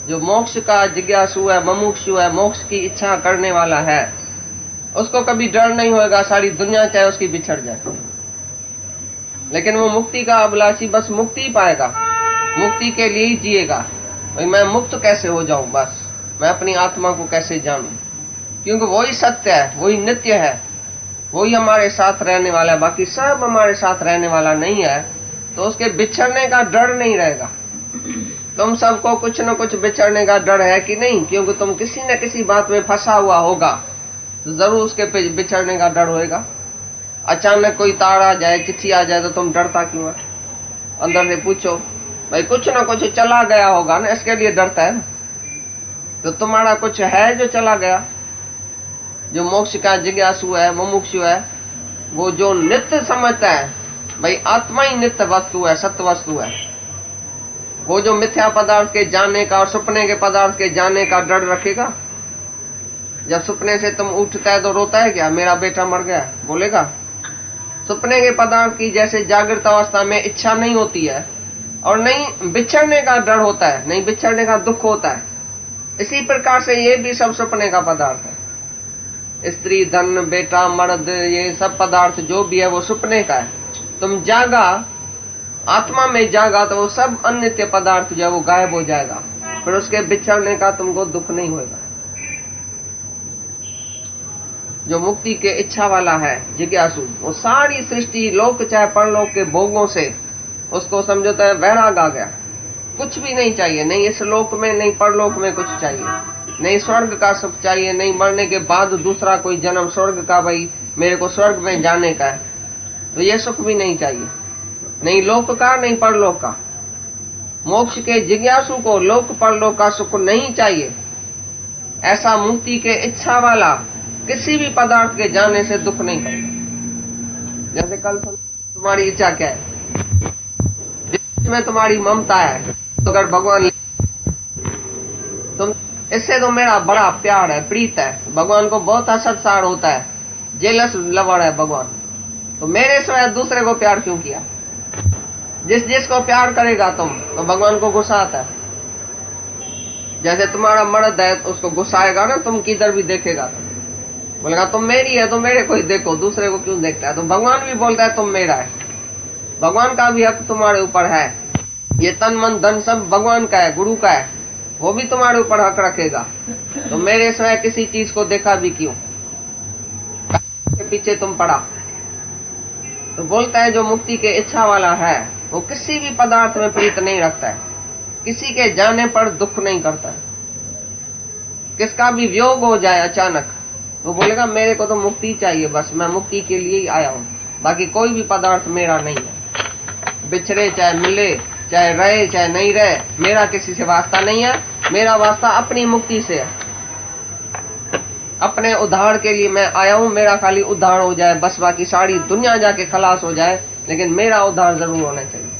जो मोक्ष का जिज्ञासु है, मुमुक्षु है, मोक्ष की इच्छा करने वाला है, उसको कभी डर नहीं होगा, सारी दुनिया चाहे उसकी बिछड़ जाए। लेकिन वो मुक्ति का अभिलाषी बस मुक्ति ही पाएगा, मुक्ति के लिए ही जिएगा। भाई मैं मुक्त कैसे हो जाऊं, बस मैं अपनी आत्मा को कैसे जानूं, क्योंकि वही सत्य है, वही नित्य है, वही हमारे साथ रहने वाला है। बाकी सब हमारे साथ रहने वाला नहीं है, तो उसके बिछड़ने का डर नहीं रहेगा। तुम सबको कुछ न कुछ बिछड़ने का डर है कि नहीं? क्योंकि तुम किसी न किसी बात में फंसा हुआ होगा, तो जरूर उसके बिछड़ने का डर होएगा। अचानक कोई तार आ जाए, चिट्ठी आ जाए, तो तुम डरता क्यों है? अंदर से पूछो, भाई कुछ ना कुछ चला गया होगा ना, इसके लिए डरता है ना। तो तुम्हारा कुछ है जो चला गया। जो मोक्ष का जिज्ञासु है, मुमुक्षु है, वो जो नित्य समझता है, भाई आत्मा ही नित्य वस्तु है, सत्य वस्तु है, वो जो मिथ्या पदार्थ के जानने का और सपने के पदार्थ के जानने का डर रखेगा। जब सपने से तुम उठता है तो रोता है क्या, मेरा बेटा मर गया, बोलेगा? सपने के पदार्थ की जैसे जागृत अवस्था में इच्छा नहीं होती है, और नहीं बिछड़ने का डर होता है, नहीं बिछड़ने का दुख होता है, इसी प्रकार से ये भी सब सपने का पदार्थ है। स्त्री, धन, बेटा, मर्द, ये सब पदार्थ जो भी है वो सपने का है। तुम जागा, आत्मा में जागा, तो वो सब अनित्य पदार्थ जो है वो गायब हो जाएगा, फिर उसके बिछड़ने का तुमको दुख नहीं होगा। जो मुक्ति के इच्छा वाला है, जिज्ञासु, वो सारी सृष्टि, लोक चाहे परलोक के भोगों से उसको समझता है वैराग आ गया, कुछ भी नहीं चाहिए, नहीं इस लोक में, नहीं परलोक में कुछ चाहिए, नहीं स्वर्ग का सुख चाहिए, नहीं मरने के बाद दूसरा कोई जन्म स्वर्ग का, भाई मेरे को स्वर्ग में जाने का है, तो ये सुख भी नहीं चाहिए, नहीं लोक का, नहीं परलोक का। मोक्ष के जिज्ञासु को लोक परलोक का सुख नहीं चाहिए। ऐसा मुक्ति के इच्छा वाला किसी भी पदार्थ के जाने से दुख नहीं करेगा। जैसे कल तुम्हारी इच्छा क्या है, जिसमें तुम्हारी ममता है, तो अगर भगवान तुम इससे तो मेरा बड़ा प्यार है, प्रीत है, भगवान को बहुत असत्सार होता है, जेलस लवर है भगवान, तो मेरे से दूसरे को प्यार क्यों किया? जिसको प्यार करेगा तुम, तो भगवान को गुस्सा आता है। जैसे तुम्हारा मर्द है, उसको गुस्सा आएगा ना, तुम किधर भी देखेगा, बोलेगा तुम मेरी है तो मेरे को ही देखो, दूसरे को क्यों देखता है? तो भगवान भी बोलता है तुम मेरा है, भगवान का भी हक तुम्हारे ऊपर है। ये तन मन धन सब भगवान का है, गुरु का है, वो भी तुम्हारे ऊपर हक रखेगा। तो मेरे स्वयं किसी चीज को देखा भी क्यों, के पीछे तुम पड़ा। तो बोलता है जो मुक्ति के इच्छा वाला है, वो किसी भी पदार्थ में प्रीत नहीं रखता है, किसी के जाने पर दुख नहीं करता है। किसका भी वियोग हो जाए अचानक, वो बोलेगा मेरे को तो मुक्ति चाहिए, बस मैं मुक्ति के लिए ही आया हूँ, बाकी कोई भी पदार्थ मेरा नहीं है। बिछड़े चाहे मिले, चाहे रहे चाहे नहीं रहे, मेरा किसी से वास्ता नहीं है। मेरा वास्ता अपनी मुक्ति से है, अपने उद्धार के लिए मैं आया हूँ। मेरा खाली उद्धार हो जाए बस, बाकी सारी दुनिया जाके खलास हो जाए, लेकिन मेरा उद्धार जरूर होना चाहिए।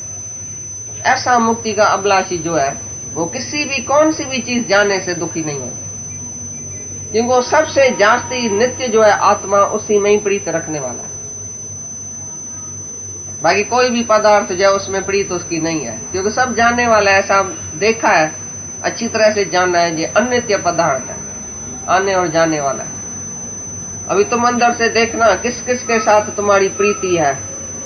ऐसा मुक्ति का अभिलाषी जो है, वो किसी भी कौन सी भी चीज जाने से दुखी नहीं होता, क्योंकि वो सबसे जास्ती नित्य जो है आत्मा, उसी में ही प्रीत रखने वाला है। बाकी कोई भी पदार्थ जो है उसमें प्रीत उसकी नहीं है, क्योंकि सब जानने वाला है, ऐसा देखा है, अच्छी तरह से जानना है, ये अनित्य पदार्थ है, आने और जाने वाला है। अभी तुम अंदर से देखना किस किस के साथ तुम्हारी प्रीति है,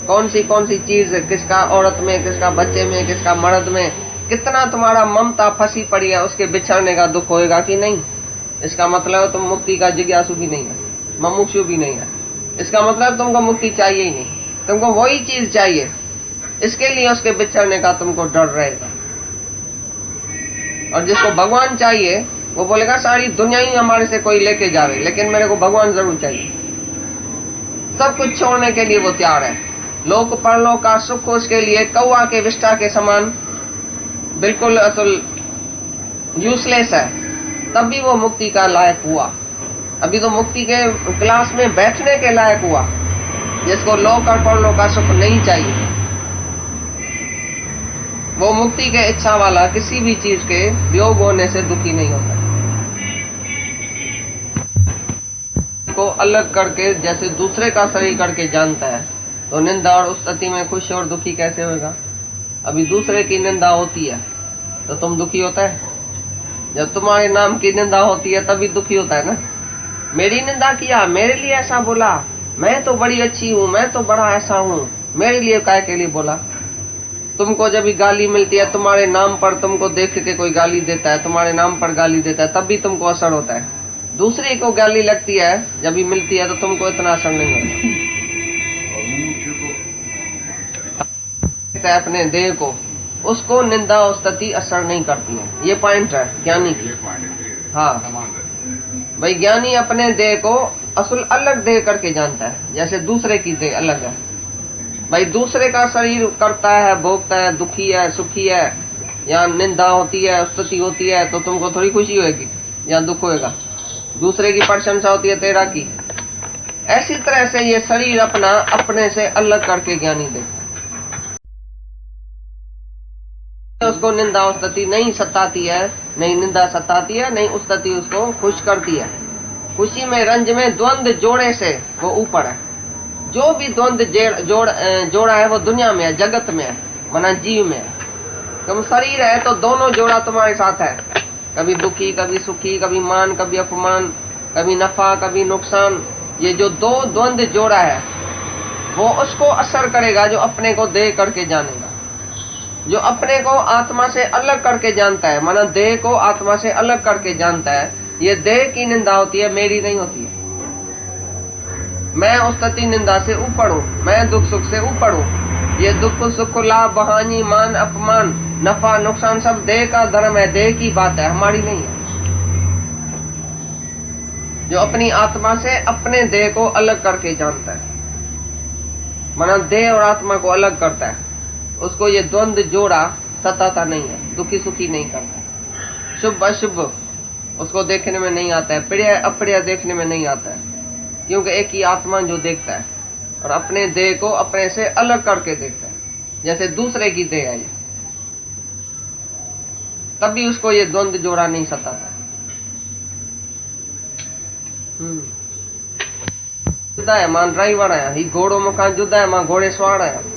कौन सी चीज, किसका औरत में, किसका बच्चे में, किसका मर्द में, कितना तुम्हारा ममता फंसी पड़ी है, उसके बिछड़ने का दुख होएगा कि नहीं? इसका मतलब तुम मुक्ति का जिज्ञासु भी नहीं है, मुमुक्षु भी नहीं है। इसका मतलब तुमको मुक्ति चाहिए ही नहीं, तुमको वही चीज चाहिए, इसके लिए उसके बिछड़ने का तुमको डर रहेगा। और जिसको भगवान चाहिए, वो बोलेगा सारी दुनिया ही हमारे से कोई लेके जावे, लेकिन मेरे को भगवान जरूर चाहिए। सब कुछ छोड़ने के लिए वो तैयार है। लोक परलोक का सुख उसके लिए कौवा के विष्ठा के समान बिल्कुल अतुल यूजलेस है, तब भी वो मुक्ति का लायक हुआ। अभी तो मुक्ति के क्लास में बैठने के लायक हुआ, जिसको लोक और परलोक का सुख नहीं चाहिए। वो मुक्ति के इच्छा वाला किसी भी चीज के वियोग होने से दुखी नहीं होता। को अलग करके जैसे दूसरे का शरीर करके जानता है, तो निंदा और स्तुति में खुश और दुखी कैसे होगा? अभी दूसरे की निंदा होती है तो तुम दुखी होता है? जब तुम्हारे नाम की निंदा होती है तभी दुखी होता है ना। मेरी निंदा किया, मेरे लिए ऐसा बोला, मैं तो बड़ी अच्छी हूँ, मैं तो बड़ा ऐसा हूँ, मेरे लिए काय के लिए बोला? तुमको जब भी गाली मिलती है तुम्हारे नाम पर, तुमको देख के कोई गाली देता है, तुम्हारे नाम पर गाली देता है, तब भी तुमको असर होता है। दूसरे को गाली लगती है जब भी मिलती है तो तुमको इतना असर नहीं होता। अपने देह को, उसको निंदा और स्तुति असर नहीं करती है। ये पॉइंट है ज्ञानी की। हाँ भाई, ज्ञानी अपने देह को असल अलग देह करके जानता है, जैसे दूसरे की देह अलग है। भाई दूसरे का शरीर करता है, भोगता है, दुखी है, सुखी है, या निंदा होती है, स्तुति होती है, तो तुमको थोड़ी खुशी होगी या दुख होएगा? दूसरे की प्रशंसा होती है तेरा की। ऐसी तरह से ये शरीर अपना अपने से अलग करके ज्ञानी देखता है। उसको निंदा और स्तुति नहीं सताती है, नहीं निंदा सताती है, नहीं स्तुति उसको खुश करती है। खुशी में, रंज में, द्वंद जोड़े से वो ऊपर है। जो भी द्वंद जोड़ा है वो दुनिया में है, जगत में है, मना जीव में है। तुम शरीर है तो दोनों जोड़ा तुम्हारे साथ है, कभी दुखी, कभी सुखी, कभी मान, कभी अपमान, कभी नफा, कभी नुकसान। ये जो दो द्वंद जोड़ा है वो उसको असर करेगा जो अपने को देह करके जानेगा। जो अपने को आत्मा से अलग करके जानता है, माना देह को आत्मा से अलग करके जानता है, ये देह की निंदा होती है, मेरी नहीं होती है। मैं स्तुति निंदा से ऊपर हूँ, मैं दुख सुख से ऊपर हूँ। ये दुख सुख, लाभ हानि, मान अपमान, नफा नुकसान सब देह का धर्म है, देह की बात है, हमारी नहीं है। जो अपनी आत्मा से अपने देह को अलग करके जानता है, माना देह और आत्मा को अलग करता है, उसको ये द्वंद जोड़ा सताता नहीं है, दुखी सुखी नहीं करता। शुभ अशुभ उसको देखने में नहीं आता है, प्रिय अप्रिय देखने में नहीं आता है, क्योंकि एक ही आत्मा जो देखता है और अपने देह को अपने से अलग करके देखता है, जैसे दूसरे की देह है ये, तभी उसको ये द्वंद जोड़ा नहीं सताता। जुदा है मां ड्राइवर है, ही घोड़ो मकान जुदा है मां घोड़े सवार है।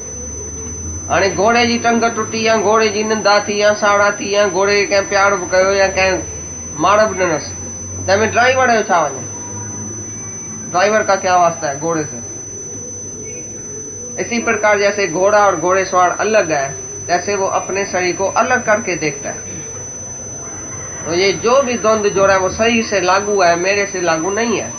हाणे घोड़े जी टंग टुटी या घोड़े जी निंदा थी या साड़ा थी या घोड़े के प्यार कयो या के मार बि ॾिनसि, तंहिंमें ड्राइवर जो छा वञे? ड्राइवर का क्या वास्ता है घोड़े से? इसी प्रकार जैसे घोड़ा और घोड़े सवार अलग है, जैसे वो अपने शरीर को अलग करके देखता है। तो ये जो भी द्वंद जोड़ा है वो शरीर से लागू है, मेरे से लागू नहीं है।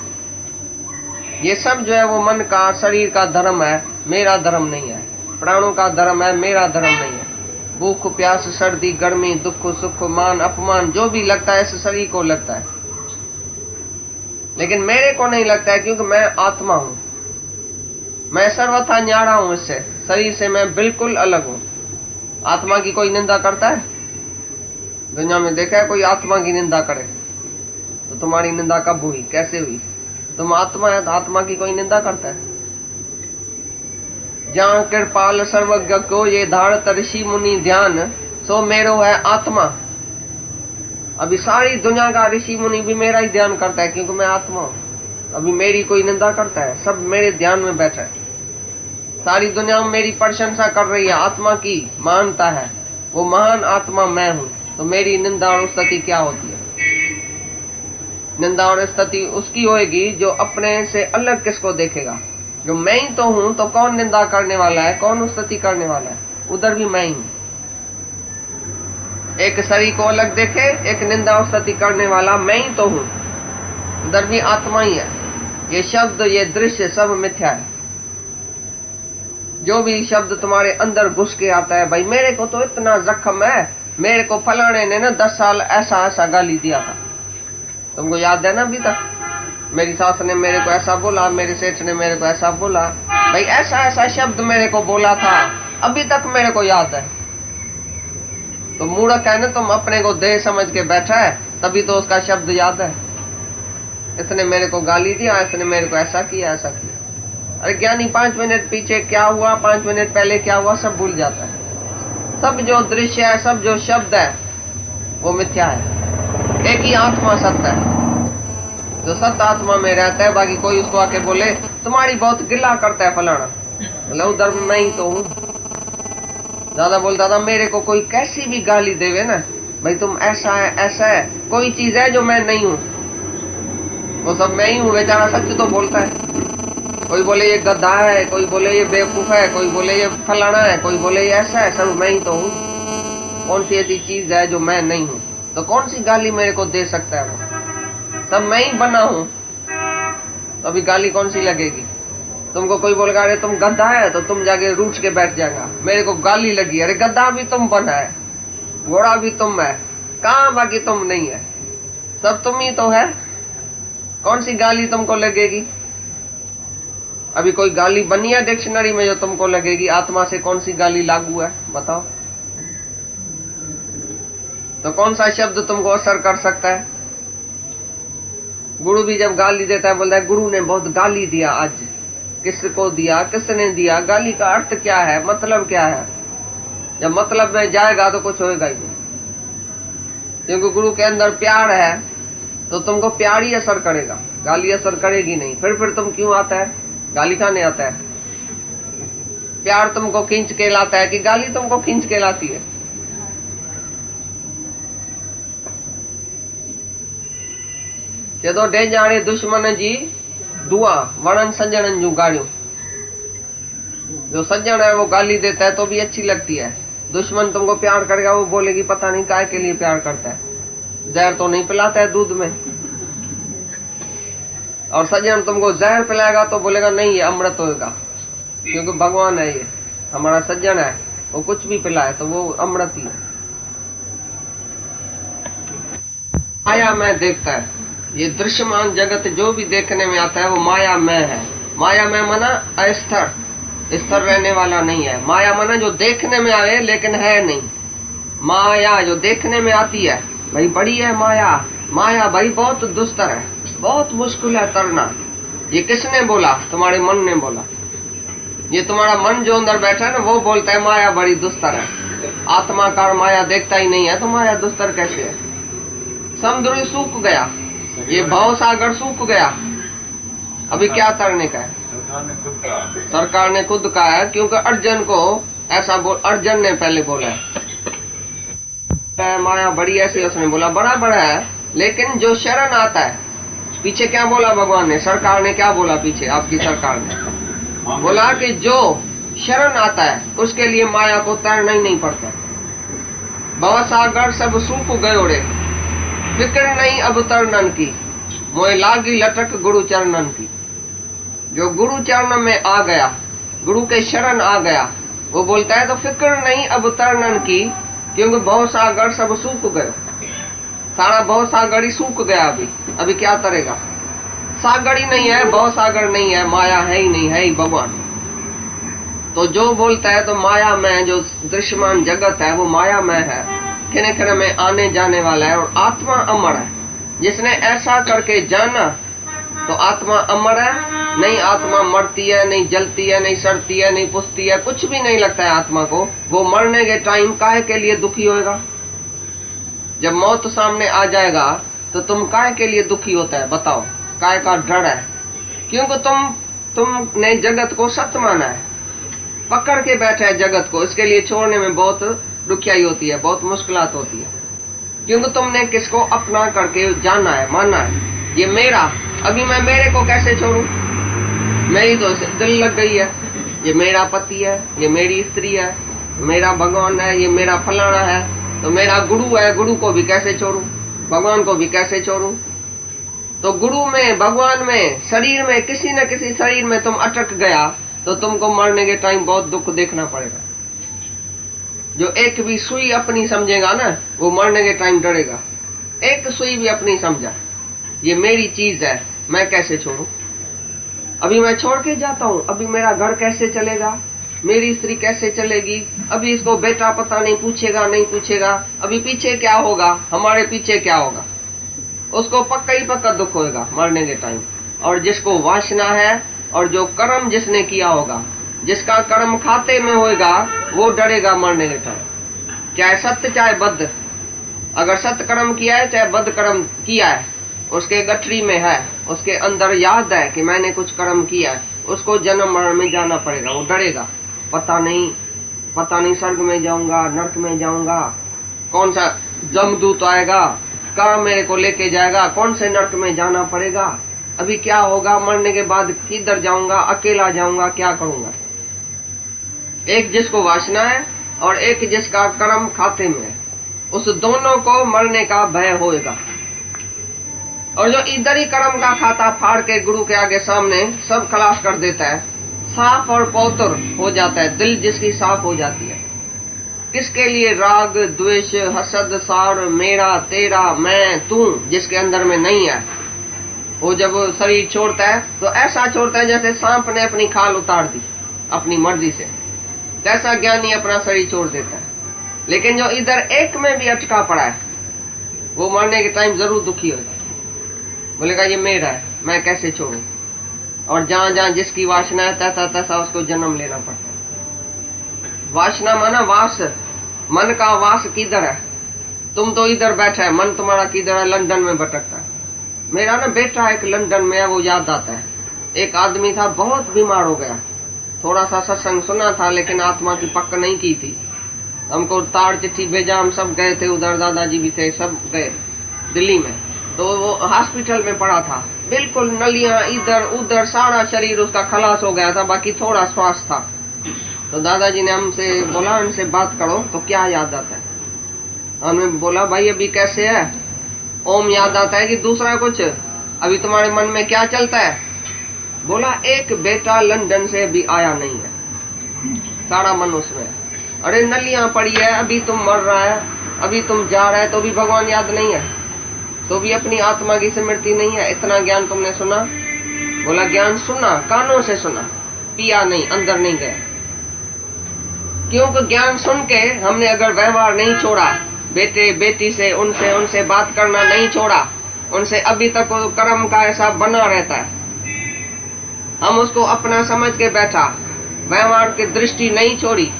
ये सब जो है वो मन का, शरीर का धर्म है, मेरा धर्म नहीं है। प्राणों का धर्म है, मेरा धर्म नहीं है। भूख प्यास, सर्दी गर्मी, दुख सुख, मान अपमान जो भी लगता है इस शरीर को लगता है, लेकिन मेरे को नहीं लगता है, क्योंकि मैं आत्मा हूं। मैं सर्वथा न्यारा हूं, इससे शरीर से मैं बिल्कुल अलग हूं। आत्मा की कोई निंदा करता है? दुनिया में देखा है कोई आत्मा की निंदा करे? तो तुम्हारी निंदा कब हुई, कैसे हुई? तुम आत्मा है तो आत्मा की कोई निंदा करता है? जहाँ कृपाल सर्वज्ञ को ये धारत ऋषि मुनि ध्यान, सो मेरो है आत्मा। अभी सारी दुनिया का ऋषि मुनि भी मेरा ही ध्यान करता है, क्योंकि मैं आत्मा हूं। अभी मेरी कोई निंदा करता है? सब मेरे ध्यान में बैठा है। सारी दुनिया में मेरी प्रशंसा कर रही है, आत्मा की मानता है, वो महान आत्मा मैं हूं। तो मेरी निंदा और स्तुति क्या होती है? निंदा और स्तुति उसकी होएगी जो अपने से अलग किसको देखेगा। जो मैं ही तो हूं, तो कौन निंदा करने वाला है, कौन स्तुति करने वाला है? उधर भी मैं ही हूं। एक शरीर को अलग देखे, एक निंदा और स्तुति करने वाला मैं ही तो हूं, उधर भी आत्मा ही है। ये शब्द, ये दृश्य सब मिथ्या है। जो भी शब्द तुम्हारे अंदर घुस के आता है, भाई मेरे को तो इतना जख्म है, मेरे को फलाने ने ना 10 साल ऐसा ऐसा गाली दिया था, तुमको याद है ना अभी तक? मेरी सास ने मेरे को ऐसा बोला, मेरे सेठ ने मेरे को ऐसा बोला, भाई ऐसा ऐसा शब्द मेरे को बोला था, अभी तक मेरे को याद है। तो मूर्ख है ना तुम, अपने को देह समझ के बैठा है, तभी तो उसका शब्द याद है। इसने मेरे को गाली दिया, इसने मेरे को ऐसा किया, ऐसा किया। अरे ज्ञानी 5 मिनट पीछे क्या हुआ, 5 मिनट पहले क्या हुआ, सब भूल जाता है। सब जो दृश्य है, सब जो शब्द है, वो मिथ्या है। एक ही आत्मा सत्य है। जो सत आत्मा में रहता है, बाकी कोई उसको आके बोले तुम्हारी बहुत गिला करता है फलाना, मतलब उधर मैं ही तो हूँ। दादा बोलता था मेरे को कोई कैसी भी गाली देवे ना, भाई तुम ऐसा है ऐसा है, कोई चीज है जो मैं नहीं हूँ, वो सब मैं ही हूँ। बेचारा सच तो बोलता है। कोई बोले ये गधा है, कोई बोले ये बेवकूफ है, कोई बोले ये फलाना है, कोई बोले ये ऐसा है, सब मैं ही तो हूँ। कौन सी ऐसी चीज है जो मैं नहीं हूँ? तो कौन सी गाली मेरे को दे सकता है? वो सब मैं ही बना हूँ, तो अभी गाली कौन सी लगेगी? तुमको कोई बोलेगा अरे तुम गधा है, तो तुम जाके रूठ के बैठ जाएगा। मेरे को गाली लगी, अरे गधा भी तुम बना है, घोड़ा भी तुम है, कहाँ बाकी तुम नहीं है, सब तुम ही तो है। कौन सी गाली तुमको लगेगी? अभी कोई गाली बनी है डिक्शनरी में जो तुमको लगेगी? आत्मा से कौन सी गाली लागू है बताओ? तो कौन सा शब्द तुमको असर कर सकता है? गुरु भी जब गाली देता है बोलता है गुरु ने बहुत गाली दिया आज। किसको दिया, किसने दिया? गाली का अर्थ क्या है, मतलब क्या है? जब मतलब में जाएगा तो कुछ होएगा ही नहीं, क्योंकि गुरु के अंदर प्यार है, तो तुमको प्यार ही असर करेगा, गाली असर करेगी नहीं। फिर तुम क्यों आता है? गाली खाने आता है। प्यार तुमको खींच के लाता है कि गाली तुमको खींच के लाती है? ये तो डे जाने दुश्मन जी दुआ वणन सज्जन जू गाड़ियों। जो सज्जन है वो गाली देता है तो भी अच्छी लगती है, दुश्मन तुमको प्यार करेगा वो बोलेगी पता नहीं काय के लिए प्यार करता है, जहर तो नहीं पिलाता है दूध में। और सज्जन तुमको जहर पिलाएगा तो बोलेगा नहीं ये अमृत होगा, क्योंकि भगवान है, ये हमारा सज्जन है, वो कुछ भी पिलाए तो वो अमृत ही है। माया में देखता है, ये दृश्यमान जगत जो भी देखने में आता है वो माया में है। माया में मना अस्थिर, स्थिर रहने वाला नहीं है। माया मना जो देखने में आए लेकिन है नहीं। माया जो देखने में आती है भाई बड़ी है माया, माया भाई बहुत दुस्तर है, बहुत मुश्किल है तरना। ये किसने बोला? तुम्हारे मन ने बोला। ये तुम्हारा मन जो अंदर बैठा है ना वो बोलता है माया बड़ी दुस्तर है। आत्मा का माया देखता ही नहीं है तो माया दुस्तर कैसे है? समुद्र सूख गया, ये भव सागर सूख गया, अभी क्या तरने का है? सरकार ने खुद कहा है, क्योंकि अर्जुन को ऐसा अर्जुन ने पहले बोला है माया बड़ी ऐसी, उसने बोला बराबर है, लेकिन जो शरण आता है, पीछे क्या बोला भगवान ने, सरकार ने क्या बोला पीछे? आपकी सरकार ने बोला कि जो शरण आता है उसके लिए माया को तैरना ही नहीं पड़ता। भव सागर सब सूख गए उड़े, फिक्र नहीं अब तरनन की, मोए लागी लटक गुरु चरणन की। जो गुरु चरण में आ गया, गुरु के शरण आ गया, वो बोलता है तो फिक्र नहीं अब तरनन की, क्योंकि भव सागर सब सूख गए। सारा भव सागर ही सूख गया, अभी क्या तरेगा? सागर ही नहीं है, भव सागर नहीं है, माया है ही नहीं, है ही भगवान। तो जो बोलता है तो माया में, जो दृश्यमान जगत है वो माया में है, खिने खिने में आने जाने वाला है, और आत्मा अमर है। जिसने ऐसा करके जाना तो आत्मा अमर है, नहीं आत्मा मरती है, नहीं जलती है, नहीं सड़ती है, नहीं पुसती है, कुछ भी नहीं लगता है आत्मा को। वो मरने के टाइम काहे के लिए दुखी होएगा? जब मौत सामने आ जाएगा तो तुम काहे के लिए दुखी होता है बताओ? काहे का डर है? क्योंकि तुमने जगत को सत्य माना है, पकड़ के बैठा है जगत को, इसके लिए छोड़ने में बहुत दुखियाई होती है, बहुत मुश्किलात होती है, क्योंकि तुमने किसको अपना करके जाना है, माना है ये मेरा। अभी मैं मेरे को कैसे छोड़ूं? मेरी तो दिल लग गई है, ये मेरा पति है, ये मेरी स्त्री है, मेरा भगवान है, ये मेरा फलाना है, तो मेरा गुरु है, गुरु को भी कैसे छोड़ूं? भगवान को भी कैसे छोड़ूं? तो गुरु में, भगवान में, शरीर में, किसी न किसी शरीर में तुम अटक गया तो तुमको मरने के टाइम बहुत दुख देखना पड़ेगा। जो एक भी सुई अपनी समझेगा ना वो मरने के टाइम डरेगा। एक सुई भी अपनी समझा, ये मेरी चीज है, मैं कैसे छोड़ूं? अभी मैं छोड़ के जाता हूँ, अभी मेरा घर कैसे चलेगा, मेरी स्त्री कैसे चलेगी, अभी इसको बेटा पता नहीं पूछेगा, नहीं पूछेगा, अभी पीछे क्या होगा, हमारे पीछे क्या होगा, उसको पक्का ही पक्का दुख होगा मरने के टाइम। और जिसको वासना है और जो कर्म जिसने किया होगा, जिसका कर्म खाते में होएगा, वो डरेगा मरने के टाइम। चाहे सत्य चाहे बद्ध, अगर सत्य कर्म किया है चाहे बद्ध कर्म किया है, उसके गठरी में है, उसके अंदर याद है कि मैंने कुछ कर्म किया है, उसको जन्म मरण में जाना पड़ेगा। वो डरेगा, पता नहीं स्वर्ग में जाऊंगा, नरक में जाऊंगा, कौन सा जमदूत आएगा, कहाँ मेरे को लेके जाएगा, कौन से नरक में जाना पड़ेगा, अभी क्या होगा, मरने के बाद किधर जाऊंगा, अकेला जाऊंगा, क्या करूंगा। एक जिसको वासना है और एक जिसका कर्म खाते में है, उस दोनों को मरने का भय होएगा। और जो इधर ही कर्म का खाता फाड़ के गुरु के आगे सामने सब खलास कर देता है, साफ और पवित्र हो जाता है, दिल जिसकी साफ हो जाती है, किसके लिए राग द्वेष हसद सार मेरा तेरा मैं तू जिसके अंदर में नहीं है, वो जब शरीर छोड़ता है तो ऐसा छोड़ता है जैसे सांप ने अपनी खाल उतार दी अपनी मर्जी से, कैसा ज्ञानी अपना शरीर छोड़ देता है। लेकिन जो इधर एक में भी अटका पड़ा है, वो मरने के टाइम जरूर दुखी होगा, बोलेगा ये मेरा है, मैं कैसे छोड़ूं। और जहां जहां जिसकी वासना है तैसा तैसा उसको जन्म लेना पड़ता है। वासना माना वास, मन का वास किधर है, तुम तो इधर बैठा है, मन तुम्हारा किधर है, लंदन में भटकता है। मेरा ना बेटा एक लंदन में है, वो याद आता है, एक आदमी था बहुत बीमार हो गया, थोड़ा सा सत्संग सुना था लेकिन आत्मा की पक्का नहीं की थी, हमको तार चिट्ठी भेजा, हम सब गए थे उधर, दादाजी भी थे, सब गए दिल्ली में। तो वो हॉस्पिटल में पड़ा था, बिल्कुल नलियां इधर उधर, सारा शरीर उसका खलास हो गया था, बाकी थोड़ा श्वास था। तो दादाजी ने हमसे बोला उनसे बात करो तो क्या याद आता है। हमने बोला भाई अभी कैसे है, ओम याद आता है कि दूसरा कुछ, अभी तुम्हारे मन में क्या चलता है। बोला एक बेटा लंदन से अभी आया नहीं है, सारा मन उसमें। अरे नलियां पड़ी है, अभी तुम मर रहा है, अभी तुम जा रहा है तो भी भगवान याद नहीं है, तो भी अपनी आत्मा की स्मृति नहीं है। इतना ज्ञान तुमने सुना। बोला ज्ञान सुना, कानों से सुना, पिया नहीं, अंदर नहीं गया। क्योंकि ज्ञान सुन के हमने अगर व्यवहार नहीं छोड़ा, बेटे बेटी से उनसे बात करना नहीं छोड़ा, उनसे अभी तक वो कर्म का ऐसा बना रहता है, हम उसको अपना समझ के बैठा, व्यवहार की दृष्टि नहीं छोड़ी,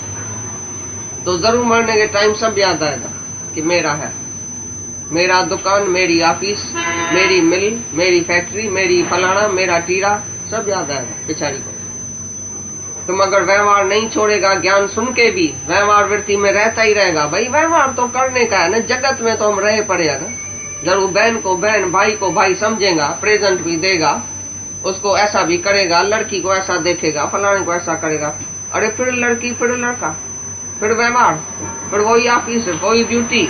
तो जरूर मरने के टाइम सब याद आएगा कि मेरा है, मेरा दुकान, मेरी ऑफिस, मेरी मिल, मेरी फैक्ट्री, मेरी फलाना, मेरा टीरा, सब याद आएगा पिछाड़ी को। तुम अगर व्यवहार नहीं छोड़ेगा, ज्ञान सुन के भी व्यवहार वृत्ति में रहता ही रहेगा। भाई व्यवहार तो करने का है ना, जगत में तो हम रहे पड़े है ना। जरूर बहन को बहन, भाई को भाई समझेगा, प्रेजेंट भी देगा, उसको ऐसा भी करेगा, लड़की को ऐसा देखेगा, फलाने को ऐसा करेगा। अरे फिर लड़की, फिर लड़का, फिर व्यवहार, फिर वही ऑफिस, वही ड्यूटी,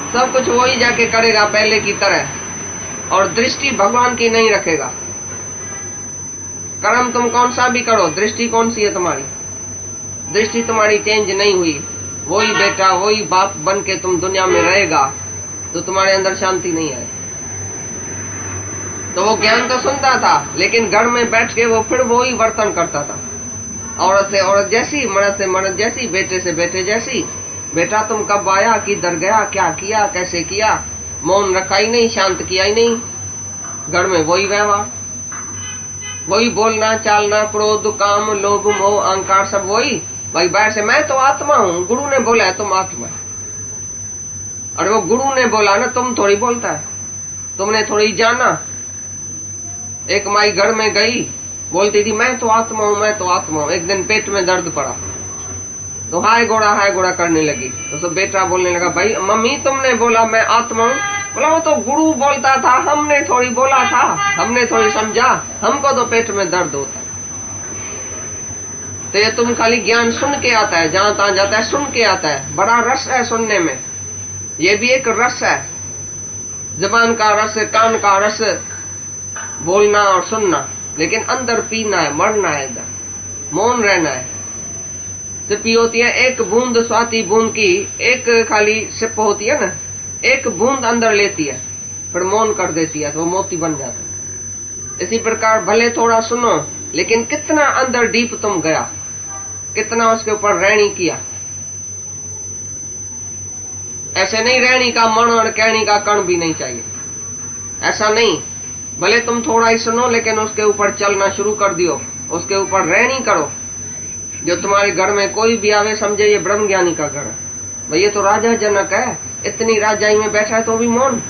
सब कुछ वही जाके करेगा पहले की तरह, और दृष्टि भगवान की नहीं रखेगा। कर्म तुम कौन सा भी करो, दृष्टि कौन सी है तुम्हारी, दृष्टि तुम्हारी चेंज नहीं हुई, वही बेटा वही बाप बन के तुम दुनिया में रहेगा, तो तुम्हारे अंदर शांति नहीं है। तो वो ज्ञान तो सुनता था, लेकिन घर में बैठ के वो फिर वही वर्तन करता था, औरत से औरत जैसी, मर्द से मर्द जैसी, बेटे से बेटे जैसी। बेटा तुम कब आया, किधर गया, क्या किया, कैसे किया, मौन रखा ही नहीं, शांत किया ही नहीं। घर में वही व्यवहार, वही बोलना चालना, क्रोध काम लोभ मोह अहंकार, सब वही। भाई बाहर से मैं तो आत्मा हूँ, गुरु ने बोला है तुम आत्मा है। और वो गुरु ने बोला ना, तुम थोड़ी बोलता है, तुमने थोड़ी जाना। एक माई घर में गई, बोलती थी मैं तो आत्मा हूँ, मैं तो आत्मा हूँ। एक दिन पेट में दर्द पड़ा तो हाय घोड़ा करने लगी। तो सब बेटा बोलने लगा, भाई मम्मी तुमने बोला मैं आत्मा हूँ। बोला वो तो गुरु बोलता था, हमने थोड़ी बोला था, हमने थोड़ी समझा, हमको तो पेट में दर्द होता है। तो ये तुम खाली ज्ञान सुन के आता है, जहां तहां जाता है सुन के आता है, बड़ा रस है सुनने में, ये भी एक रस है, जबान का रस, कान का रस, बोलना और सुनना। लेकिन अंदर पीना है, मरना है, इधर मौन रहना है। सिपी होती है एक बूंद, स्वाति बूंद की एक खाली सिप होती है ना, एक बूंद अंदर लेती है, फिर मौन कर देती है, तो वो मोती बन जाता है। इसी प्रकार भले थोड़ा सुनो, लेकिन कितना अंदर डीप तुम गया, कितना उसके ऊपर रहनी किया। ऐसे नहीं रहनी का मन और कहनी का कण भी नहीं चाहिए, ऐसा नहीं। भले तुम थोड़ा ही सुनो, लेकिन उसके ऊपर चलना शुरू कर दियो, उसके ऊपर रहनी करो। जो तुम्हारे घर में कोई भी आवे, समझे ये ब्रह्म ज्ञानी का घर है। भाई ये तो राजा जनक है, इतनी राजाई में बैठा है तो भी मौन,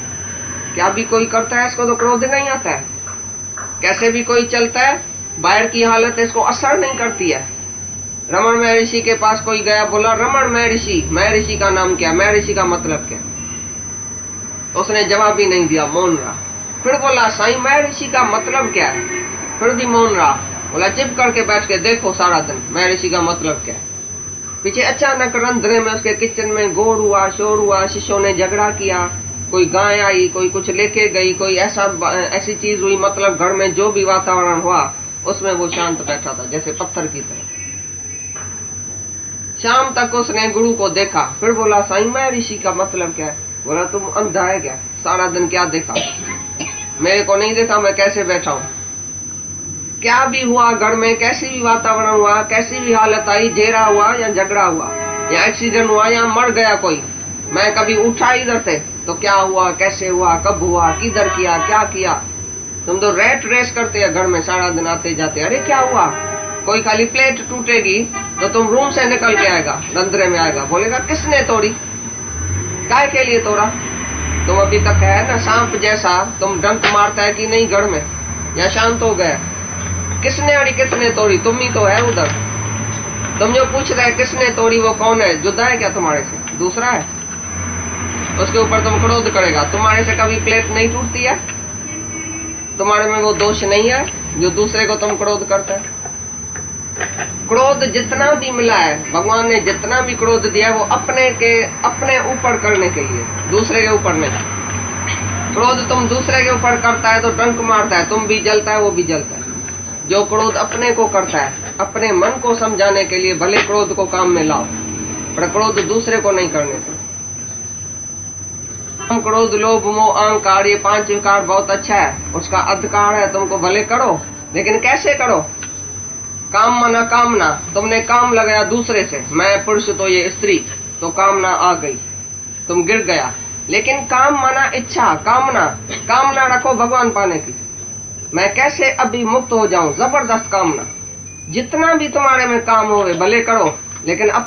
क्या भी कोई करता है इसको तो क्रोध नहीं आता है। कैसे भी कोई चलता है, बाहर की हालत इसको असर नहीं करती है। रमण महर्षि के पास कोई गया, बोला रमण महर्षि, महर्षि का नाम क्या, महर्षि का मतलब क्या? उसने जवाब भी नहीं दिया, मौन रहा। फिर बोला साईं महर्षि का मतलब क्या है? फिर भी मौन रहा। बोला चुप करके बैठ के देखो सारा दिन महर्षि का मतलब क्या है। पीछे अचानक रंध्रे में उसके किचन में गोड़ हुआ, शोर हुआ, शिष्यों ने झगड़ा किया, कोई गाय आई, कोई कुछ लेके गई, कोई ऐसी चीज हुई, मतलब घर में जो भी वातावरण हुआ उसमें वो शांत बैठा था जैसे पत्थर की तरह। शाम तक उसने गुरु को देखा। फिर बोला साईं महर्षि का मतलब क्या है? बोला तुम अंधा है क्या, सारा दिन क्या देखा? मेरे को नहीं देखा, मैं कैसे बैठा हूं? क्या भी हुआ घर में, कैसी भी वातावरण हुआ, कैसी भी हालत आई, जेरा हुआ या झगड़ा हुआ या एक्सीडेंट हुआ या मर गया कोई, मैं कभी उठा इधर से तो क्या हुआ, कैसे हुआ, कब हुआ, किधर किया, क्या किया? तुम तो रेट रेस करते हैं घर में सारा दिन आते जाते। अरे क्या हुआ? कोई खाली प्लेट टूटेगी तो तुम रूम से निकल के आएगा, रंध्रे में आएगा, बोलेगा किसने तोड़ी, काय के लिए तोड़ा? तुम अभी तक है ना सांप जैसा, तुम डंक मारता है कि नहीं घर में, या शांत हो गया? किसने अड़ी, किसने तोड़ी? तुम ही तो है उधर। तुम जो पूछ रहे किसने तोड़ी, वो कौन है? जुदा है क्या तुम्हारे से? दूसरा है, उसके ऊपर तुम क्रोध करेगा। तुम्हारे से कभी प्लेट नहीं टूटती है? तुम्हारे में वो दोष नहीं है जो दूसरे को तुम क्रोध करते हैं? क्रोध जितना भी मिला है, भगवान ने जितना भी क्रोध दिया है वो अपने ऊपर करने के लिए, दूसरे के ऊपर नहीं। क्रोध तुम दूसरे के ऊपर करता है तो डंक मारता है, तुम भी जलता है, वो भी जलता है। जो क्रोध अपने को करता है, अपने मन को समझाने के लिए भले क्रोध को काम में लाओ, पर क्रोध दूसरे को नहीं करने दो। काम, क्रोध, लोभ, मोह, अहंकार, ये 5 विकार बहुत अच्छा है, उसका अधिकार है, तुमको भले करो, लेकिन कैसे करो? काम माना कामना, तुमने काम लगाया दूसरे से, मैं पुरुष तो ये स्त्री, तो कामना आ गई, तुम गिर गया। लेकिन काम माना इच्छा, कामना रखो भगवान पाने की, मैं कैसे अभी मुक्त हो जाऊं, जबरदस्त कामना। जितना भी तुम्हारे में काम होवे भले करो, लेकिन